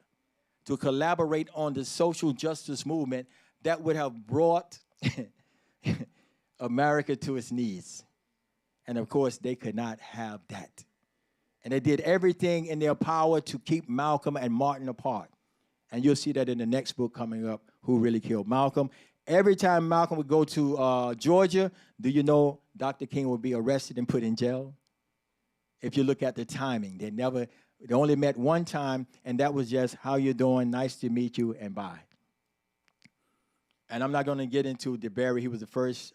to collaborate on the social justice movement that would have brought America to its knees. And of course, they could not have that. And they did everything in their power to keep Malcolm and Martin apart. And you'll see that in the next book coming up, Who Really Killed Malcolm. Every time Malcolm would go to Georgia, do you know Dr. King would be arrested and put in jail? If you look at the timing, they only met one time, and that was just, how you doing, nice to meet you, and bye. And I'm not going to get into Jabeer. He was the first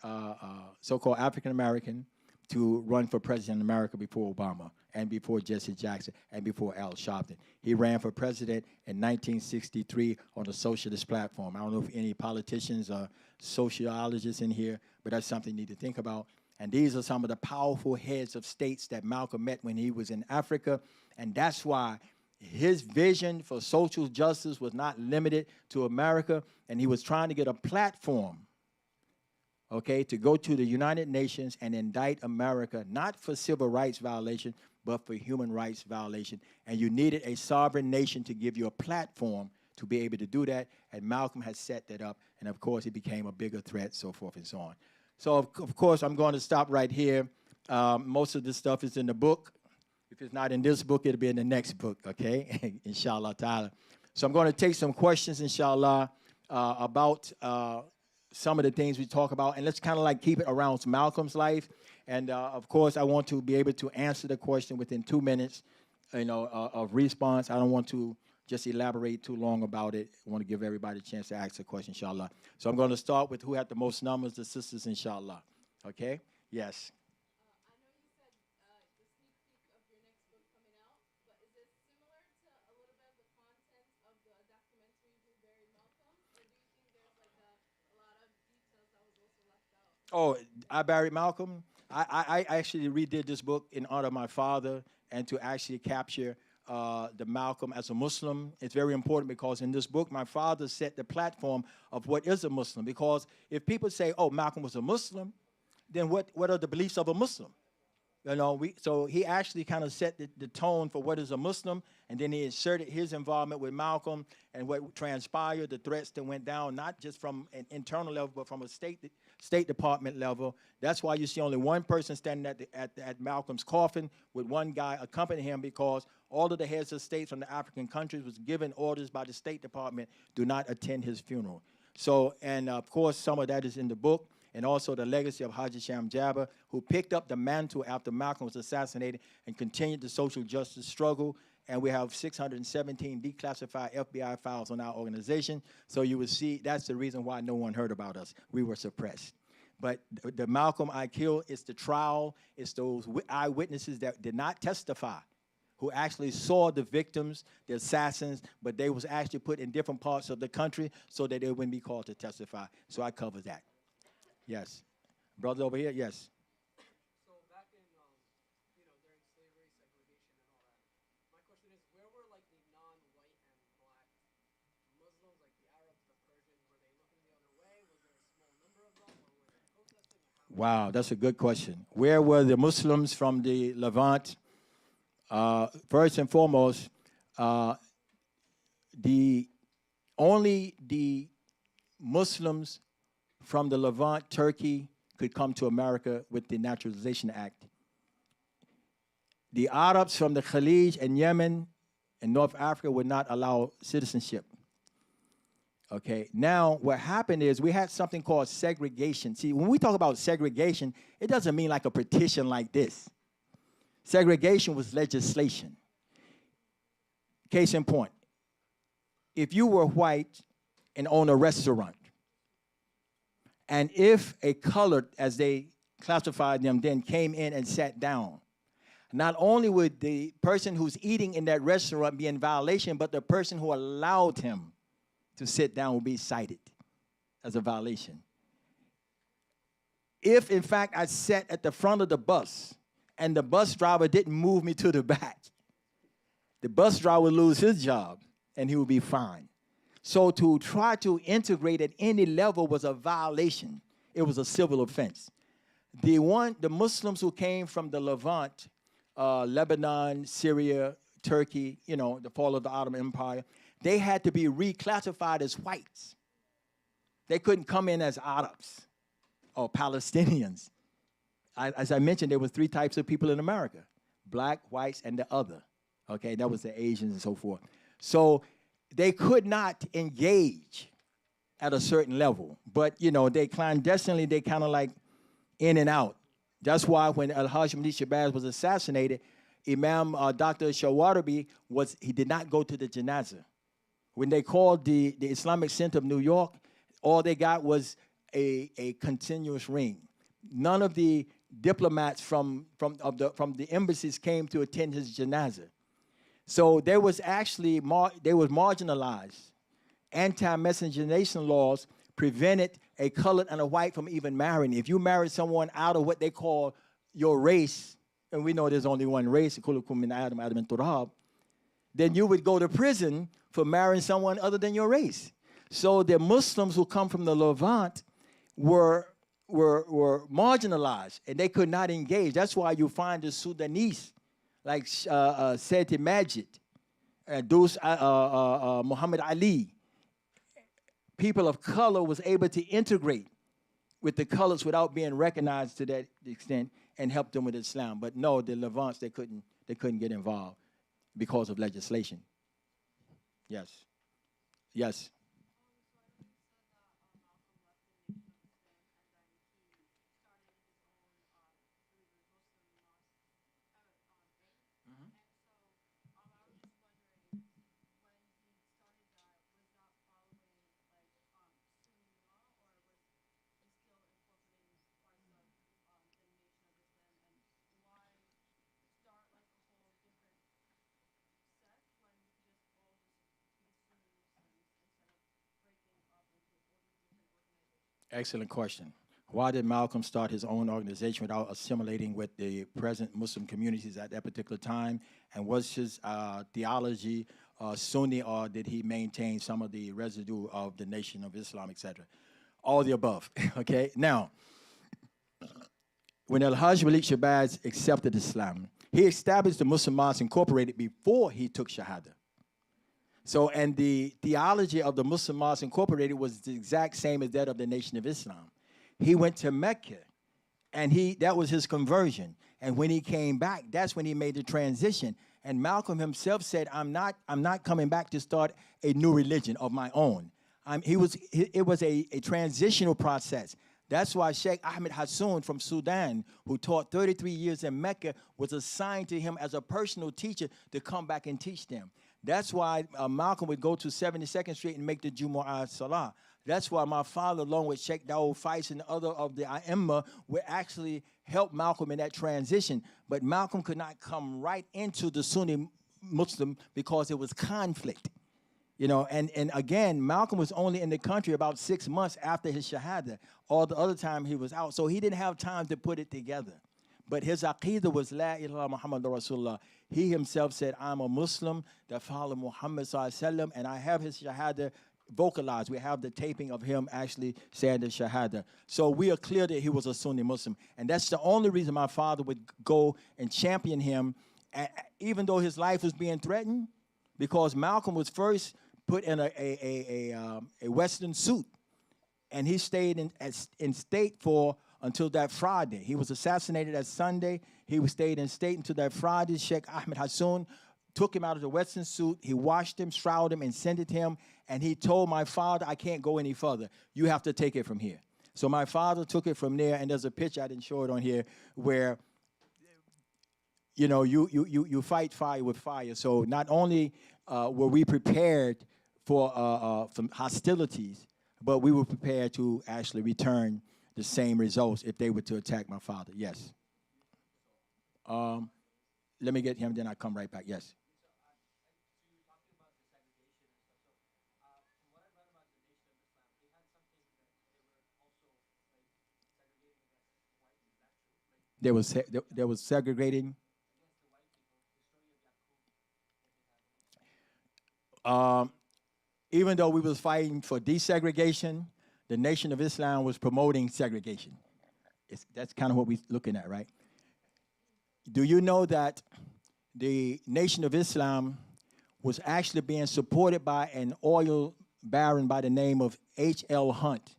so-called African-American to run for president in America before Obama and before Jesse Jackson and before Al Sharpton. He ran for president in 1963 on a socialist platform. I don't know if any politicians or sociologists in here, but that's something you need to think about. And these are some of the powerful heads of states that Malcolm met when he was in Africa. And that's why his vision for social justice was not limited to America. And he was trying to get a platform, okay, to go to the United Nations and indict America, not for civil rights violation, but for human rights violation. And you needed a sovereign nation to give you a platform to be able to do that. And Malcolm has set that up. And of course, he became a bigger threat, so forth and so on. So, of course, I'm going to stop right here. Most of this stuff is in the book. If it's not in this book, it'll be in the next book, okay? Inshallah ta'ala. So I'm going to take some questions, inshallah, about some of the things we talk about. And let's kind of like keep it around Malcolm's life. And, of course, I want to be able to answer the question within 2 minutes, of response. I don't want to just elaborate too long about it. I want to give everybody a chance to ask a question, inshallah. So I'm going to start with who had the most numbers, the sisters, inshallah. Okay? Yes. I know you said the sneak peek of your next book coming out, but is it similar to a little bit of the content of the documentary Who Buried Malcolm? Or do you think there's like a lot of details that was also left out? Oh, I Buried Malcolm? I actually redid this book in honor of my father and to actually capture the Malcolm as a Muslim. It's very important because in this book, my father set the platform of what is a Muslim. Because if people say, oh, Malcolm was a Muslim, then what are the beliefs of a Muslim? So he actually kind of set the tone for what is a Muslim, and then he inserted his involvement with Malcolm and what transpired, the threats that went down, not just from an internal level, but from a State Department level. That's why you see only one person standing at Malcolm's coffin with one guy accompanying him, because all of the heads of states from the African countries was given orders by the State Department, do not attend his funeral. So, and of course, some of that is in the book. And also the legacy of Haji Sham Jabeer, who picked up the mantle after Malcolm was assassinated and continued the social justice struggle. And we have 617 declassified FBI files on our organization. So you will see that's the reason why no one heard about us. We were suppressed. But the Malcolm I killed is the trial. It's those eyewitnesses that did not testify, who actually saw the victims, the assassins, but they was actually put in different parts of the country so that they wouldn't be called to testify. So I cover that. Yes. Brother over here, yes. So back in, during slavery, segregation, and all that, my question is, where were like the non-white and black Muslims, like the Arabs, the Persians, were they looking the other way? Was there a small number of them, or were they protesting? Or how? Wow, that's a good question. Where were the Muslims from the Levant? First and foremost, the only the Muslims from the Levant, Turkey, could come to America with the Naturalization Act. The Arabs from the Khalij and Yemen and North Africa would not allow citizenship. Okay, now what happened is we had something called segregation. See, when we talk about segregation, it doesn't mean like a petition like this. Segregation was legislation. Case in point, if you were white and owned a restaurant, and if a colored, as they classified them then, came in and sat down, not only would the person who's eating in that restaurant be in violation, but the person who allowed him to sit down would be cited as a violation. If, in fact, I sat at the front of the bus and the bus driver didn't move me to the back, the bus driver would lose his job and he would be fined. So to try to integrate at any level was a violation. It was a civil offense. The Muslims who came from the Levant, Lebanon, Syria, Turkey, the fall of the Ottoman Empire, they had to be reclassified as whites. They couldn't come in as Arabs or Palestinians. As I mentioned, there were 3 types of people in America: black, whites, and the other. Okay, that was the Asians and so forth. So they could not engage at a certain level. But, they clandestinely, they kind of like in and out. That's why when Al-Hajj Malik Shabazz was assassinated, Imam Dr. Shawarabi he did not go to the janazah. When they called the Islamic Center of New York, all they got was a continuous ring. None of the diplomats from the embassies came to attend his janazah. So there was actually, they were marginalized. Anti-miscegenation laws prevented a colored and a white from even marrying. If you married someone out of what they call your race, and we know there's only one race, then you would go to prison for marrying someone other than your race. So the Muslims who come from the Levant were marginalized, and they could not engage. That's why you find the Sudanese, like Seti Majid, Muhammad Ali. People of color was able to integrate with the colors without being recognized to that extent and help them with Islam. But no, the Levants, they couldn't get involved because of legislation. Yes. Yes. Excellent question. Why did Malcolm start his own organization without assimilating with the present Muslim communities at that particular time? And was his theology Sunni, or did he maintain some of the residue of the Nation of Islam, etc.? All the above, okay? Now, when Al-Hajj Malik Shabazz accepted Islam, he established the Muslim Mosque Incorporated before he took Shahada. So, and the theology of the Muslim Mosque Incorporated was the exact same as that of the Nation of Islam. He went to Mecca, and that was his conversion. And when he came back, that's when he made the transition. And Malcolm himself said, I'm not coming back to start a new religion of my own. It was a transitional process. That's why Sheikh Ahmed Hassoun from Sudan, who taught 33 years in Mecca, was assigned to him as a personal teacher to come back and teach them. That's why Malcolm would go to 72nd Street and make the Jumu'ah Salah. That's why my father, along with Sheikh Dawood Faiz and other of the A'imma, would actually help Malcolm in that transition. But Malcolm could not come right into the Sunni Muslim because it was conflict. You know, and again, Malcolm was only in the country about 6 months after his shahada. All the other time he was out. So he didn't have time to put it together. But his aqidah was La ilaha Muhammad Rasulullah. He himself said, I'm a Muslim that follow Muhammad Sallallahu Alaihi Wasallam, and I have his shahada vocalized. We have the taping of him actually saying the shahada. So we are clear that he was a Sunni Muslim. And that's the only reason my father would go and champion him, even though his life was being threatened, because Malcolm was first put in a Western suit, and he stayed in state for until that Friday. He was assassinated that Sunday. He stayed in state until that Friday. Sheikh Ahmed Hassoun took him out of the Western suit. He washed him, shrouded him, and sent it to him. And he told my father, I can't go any further. You have to take it from here. So my father took it from there, and there's a picture, I didn't show it on here, where you know, you fight fire with fire. So not only were we prepared for some hostilities, but we were prepared to actually return the same results if they were to attack my father. Yes. Let me get him, then I come right back. Yes. There was segregating. Even though we was fighting for desegregation, the Nation of Islam was promoting segregation. That's kind of what we're looking at, right? Do you know that the Nation of Islam was actually being supported by an oil baron by the name of H.L. Hunt,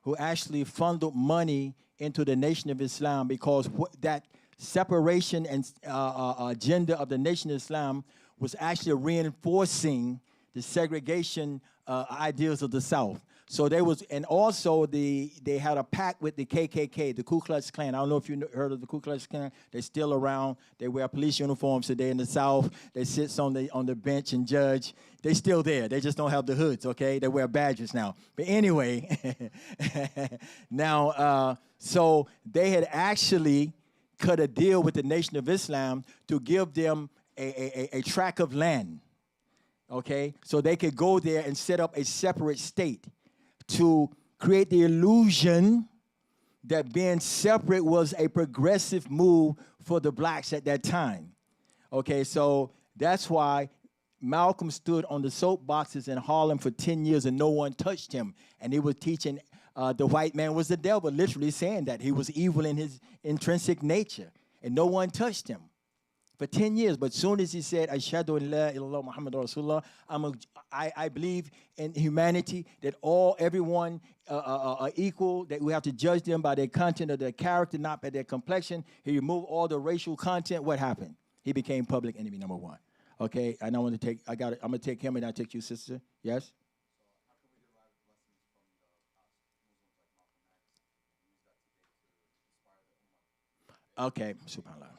who actually funneled money into the Nation of Islam, because that separation and agenda of the Nation of Islam was actually reinforcing the segregation ideals of the South. So there was, and also they had a pact with the KKK, the Ku Klux Klan. I don't know if you heard of the Ku Klux Klan. They're still around. They wear police uniforms today in the South. They sit on the bench and judge. They're still there. They just don't have the hoods, okay? They wear badges now. But anyway, now, so they had actually cut a deal with the Nation of Islam to give them a tract of land, okay? So they could go there and set up a separate state to create the illusion that being separate was a progressive move for the blacks at that time. Okay, so that's why Malcolm stood on the soapboxes in Harlem for 10 years and no one touched him. And he was teaching the white man was the devil, literally saying that he was evil in his intrinsic nature. And no one touched him for 10 years. But soon as he said, Ashhadu an la ilaha Muhammad Rasulullah, I believe in humanity, that everyone are equal, that we have to judge them by their content or their character, not by their complexion. He removed all the racial content. What happened? He became public enemy number one. Okay, and I'm gonna take him, and I take you, sister. Yes? Okay, subhanAllah.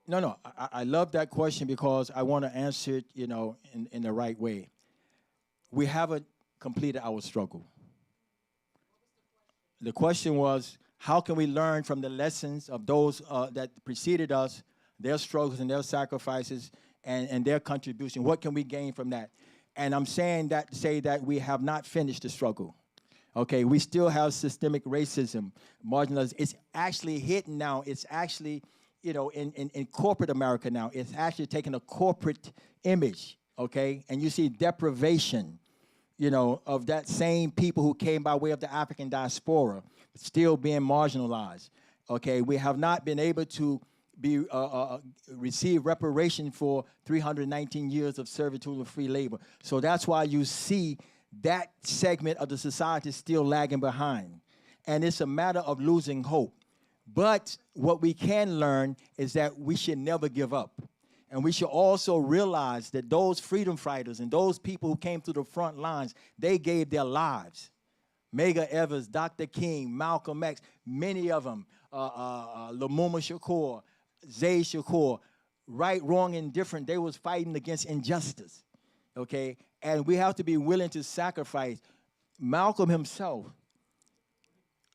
No, I love that question because I want to answer it, you know, in the right way. We haven't completed our struggle. The question was, how can we learn from the lessons of those that preceded us, their struggles and their sacrifices and their contribution? What can we gain from that? And I'm saying that to say that we have not finished the struggle. Okay, we still have systemic racism, marginalized. It's actually hidden now. It's actually, you know, in corporate America now. It's actually taking a corporate image, okay? And you see deprivation, you know, of that same people who came by way of the African diaspora, still being marginalized, okay? We have not been able to receive reparation for 319 years of servitude of free labor. So that's why you see that segment of the society is still lagging behind. And it's a matter of losing hope. But what we can learn is that we should never give up. And we should also realize that those freedom fighters and those people who came to the front lines, they gave their lives. Medgar Evers, Dr. King, Malcolm X, many of them, Lumumba Shakur, Zayd Shakur, right, wrong, indifferent, they was fighting against injustice, okay? And we have to be willing to sacrifice. Malcolm himself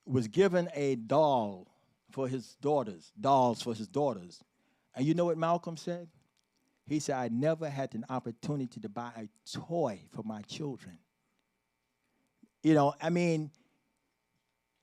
was given a doll for his daughters, dolls for his daughters. And you know what Malcolm said? He said, I never had an opportunity to buy a toy for my children. You know, I mean,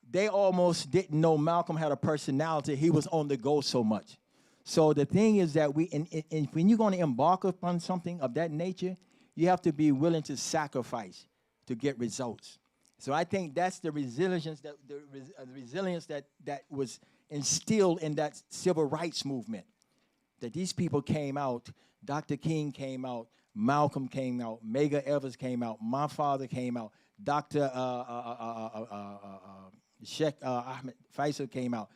they almost didn't know Malcolm had a personality. He was on the go so much. So the thing is that when you're going to embark upon something of that nature, you have to be willing to sacrifice to get results. So I think that's the resilience that was instilled in that civil rights movement. That these people came out, Dr. King came out, Malcolm came out, Medgar Evers came out, my father came out, Dr. Sheikh Ahmed Faisal came out.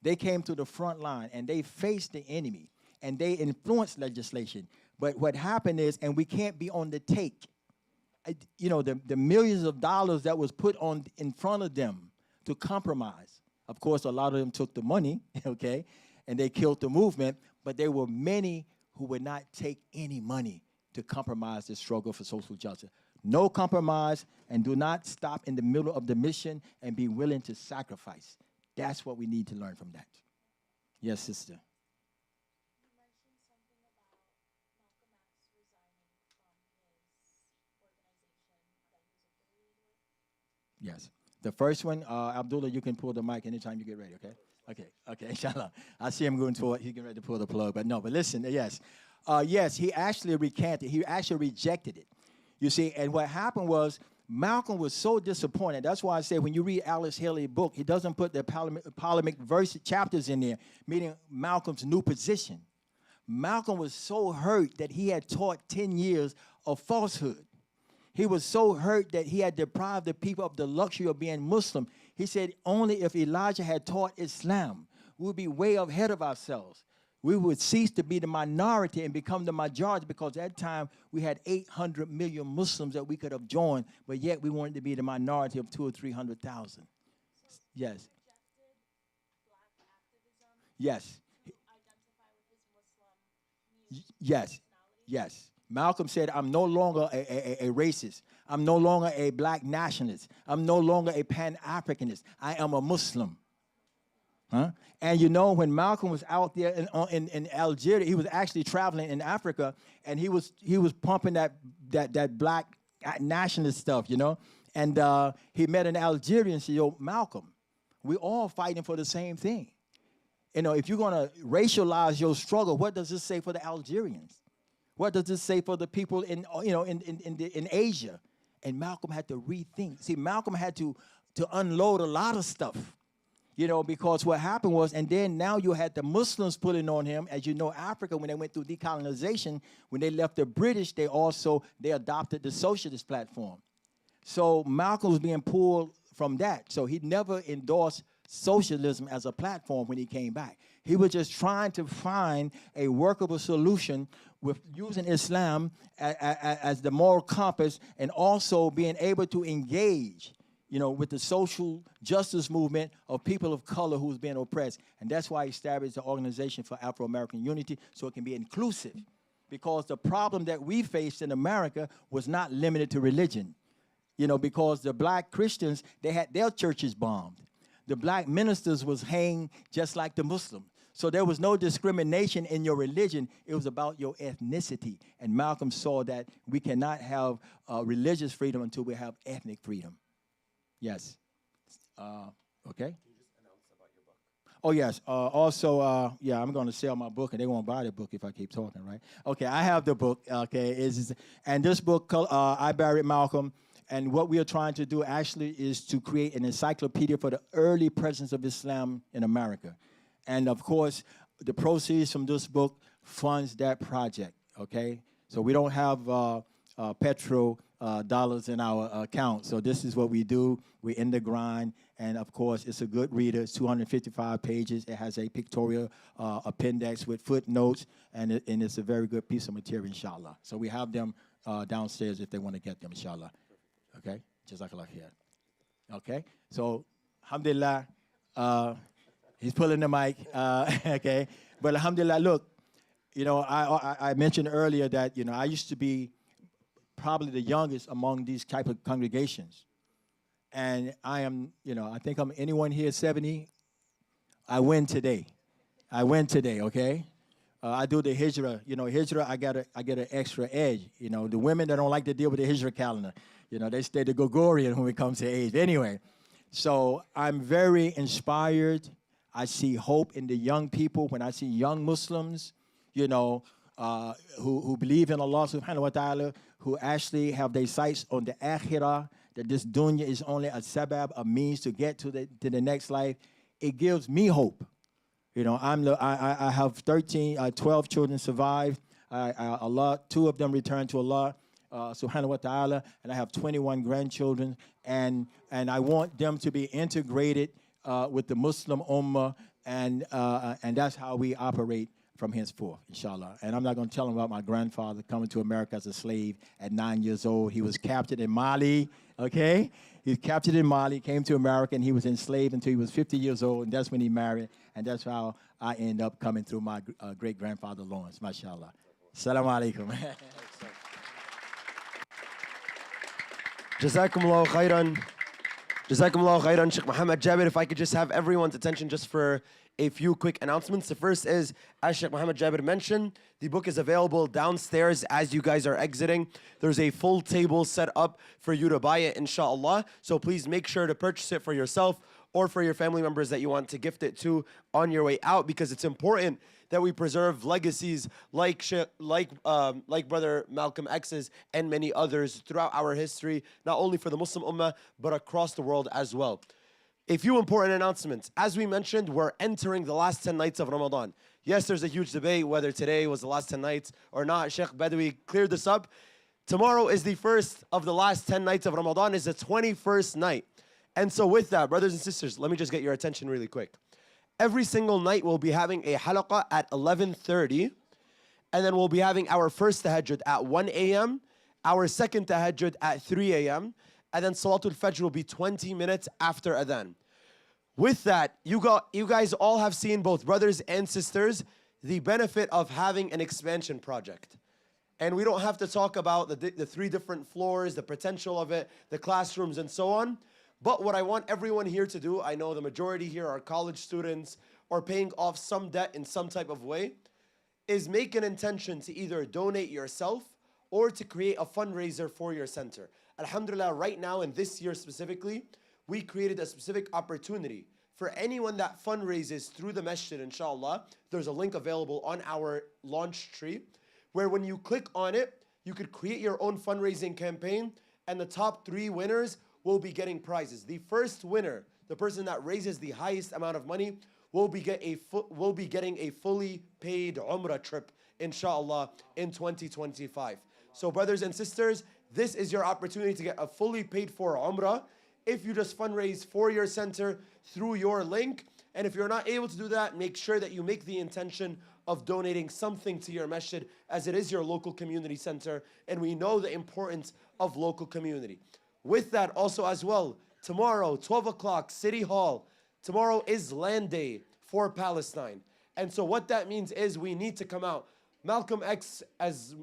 They came to the front line and they faced the enemy and they influenced legislation. But what happened is, and we can't be on the take, you know, the millions of dollars that was put on in front of them to compromise. Of course, a lot of them took the money, okay, and they killed the movement, but there were many who would not take any money to compromise the struggle for social justice. No compromise, and do not stop in the middle of the mission and be willing to sacrifice. That's what we need to learn from that. Yes, sister. You mentioned something about Malcolm X resigning from his organization that he was affiliated with. Yes. The first one, Abdullah, you can pull the mic anytime you get ready, okay? Okay, inshallah. I see him going toward, he's getting ready to pull the plug, but listen, yes. Yes, he actually recanted. He actually rejected it. You see, and what happened was Malcolm was so disappointed. That's why I say when you read Alice Haley's book, he doesn't put the polemic verse chapters in there, meaning Malcolm's new position. Malcolm was so hurt that he had taught 10 years of falsehood. He was so hurt that he had deprived the people of the luxury of being Muslim. He said only if Elijah had taught Islam, we would be way ahead of ourselves. We would cease to be the minority and become the majority, because at that time we had 800 million Muslims that we could have joined, but yet we wanted to be the minority of 200,000 or 300,000. Yes. Rejected black activism Yes. to identify with his Muslim Yes. personality. Yes. Malcolm said, I'm no longer a racist. I'm no longer a black nationalist. I'm no longer a Pan-Africanist. I am a Muslim. Huh? And you know, when Malcolm was out there in Algeria, he was actually traveling in Africa, and he was pumping that black nationalist stuff, you know. And he met an Algerian and said, yo, Malcolm, we're all fighting for the same thing. You know, if you're going to racialize your struggle, what does this say for the Algerians? What does this say for the people in Asia? And Malcolm had to rethink. See, Malcolm had to unload a lot of stuff. You know, because what happened was, and then now you had the Muslims pulling on him. As you know, Africa, when they went through decolonization, when they left the British, they adopted the socialist platform. So Malcolm was being pulled from that. So he never endorsed socialism as a platform when he came back. He was just trying to find a workable solution with using Islam as the moral compass, and also being able to engage, you know, with the social justice movement of people of color who's being oppressed. And that's why he established the Organization for Afro-American Unity, so it can be inclusive. Because the problem that we faced in America was not limited to religion. You know, because the black Christians, they had their churches bombed. The black ministers was hanged just like the Muslims. So there was no discrimination in your religion. It was about your ethnicity. And Malcolm saw that we cannot have religious freedom until we have ethnic freedom. Yes. Okay. Can you just announce about your book? Oh, yes. Also, yeah, I'm going to sell my book, and they won't buy the book if I keep talking, right? Okay, I have the book, okay. And this book, I Buried Malcolm, and what we are trying to do actually is to create an encyclopedia for the early presence of Islam in America. And, of course, the proceeds from this book funds that project, okay? So we don't have petrol dollars in our account. So this is what we do. We're in the grind. And, of course, it's a good reader. It's 255 pages. It has a pictorial appendix with footnotes, and it's a very good piece of material, inshallah. So we have them downstairs if they want to get them, inshallah. Okay? Jazakallah khair. Okay? So, alhamdulillah, he's pulling the mic, okay? But alhamdulillah, look, you know, I mentioned earlier that, you know, I used to be probably the youngest among these type of congregations. And I am, I think I'm anyone here 70. I win today. I win today, okay? I do the hijrah. Hijrah, I get an extra edge. The women that don't like to deal with the hijrah calendar, they stay the Gregorian when it comes to age. Anyway, so I'm very inspired. I see hope in the young people when I see young Muslims, who believe in Allah subhanahu wa ta'ala, who actually have their sights on the akhirah, that this dunya is only a sabab, a means to get to the next life. It gives me hope. I have 12 children survived. Allah, 2 of them returned to Allah, subhanahu wa ta'ala, and I have 21 grandchildren, and I want them to be integrated with the Muslim Ummah, and that's how we operate from henceforth, inshallah. And I'm not going to tell them about my grandfather coming to America as a slave at 9 years old. He was captured in Mali, okay? He was captured in Mali, came to America, and he was enslaved until he was 50 years old, and that's when he married, and that's how I end up coming through my great-grandfather Lawrence, mashallah. Assalamu alaikum. Jazakumullahu khairan. Jazakumullahu khairan, Sheikh Muhammad Jabeer. If I could just have everyone's attention just for a few quick announcements. The first is, as Sheikh Muhammad Jabeer mentioned, the book is available downstairs as you guys are exiting. There's a full table set up for you to buy it, inshallah. So please make sure to purchase it for yourself or for your family members that you want to gift it to on your way out, because it's important that we preserve legacies like Brother Malcolm X's and many others throughout our history, not only for the Muslim Ummah, but across the world as well. A few important announcements. As we mentioned, we're entering the last 10 nights of Ramadan. Yes, there's a huge debate whether today was the last 10 nights or not. Sheikh Badawi cleared this up. Tomorrow is the first of the last 10 nights of Ramadan, is the 21st night. And so with that, brothers and sisters, let me just get your attention really quick. Every single night we'll be having a halaqah at 11:30, and then we'll be having our first tahajjud at 1 a.m., our second tahajjud at 3 a.m., and then Salatul Fajr will be 20 minutes after Adhan. With that, you guys all have seen, both brothers and sisters, the benefit of having an expansion project. And we don't have to talk about the 3 different floors, the potential of it, the classrooms, and so on. But what I want everyone here to do, I know the majority here are college students or paying off some debt in some type of way, is make an intention to either donate yourself or to create a fundraiser for your center. Alhamdulillah, right now and this year specifically, we created a specific opportunity for anyone that fundraises through the masjid, inshallah. There's a link available on our launch tree, where when you click on it, you could create your own fundraising campaign, and the top 3 winners will be getting prizes. The first winner, the person that raises the highest amount of money, will be getting a fully paid Umrah trip, inshallah, in 2025. So brothers and sisters, this is your opportunity to get a fully paid for Umrah if you just fundraise for your center through your link. And if you're not able to do that, make sure that you make the intention of donating something to your masjid, as it is your local community center, and we know the importance of local community. With that also as well, tomorrow, 12 o'clock, City Hall, tomorrow is Land Day for Palestine. And so what that means is we need to come out. Malcolm X, as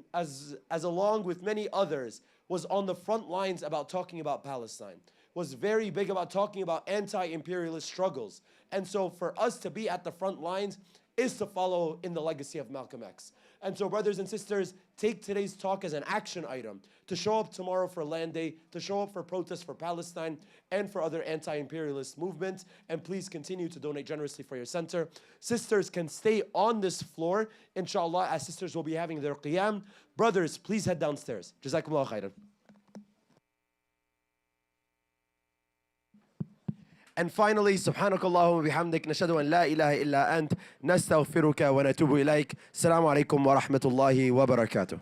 along with many others, was on the front lines about talking about Palestine, was very big about talking about anti-imperialist struggles. And so for us to be at the front lines is to follow in the legacy of Malcolm X. And so brothers and sisters, take today's talk as an action item to show up tomorrow for Land Day, to show up for protests for Palestine and for other anti-imperialist movements. And please continue to donate generously for your center. Sisters can stay on this floor, inshallah, as sisters will be having their qiyam. Brothers, please head downstairs. Jazakumullah khairan. And finally, subhanakallahumma bihamdik, nashhadu an la ilaha illa ant, nastaghfiruka wa natubu ilaik. Assalamu alaikum wa rahmatullahi wa barakatuh.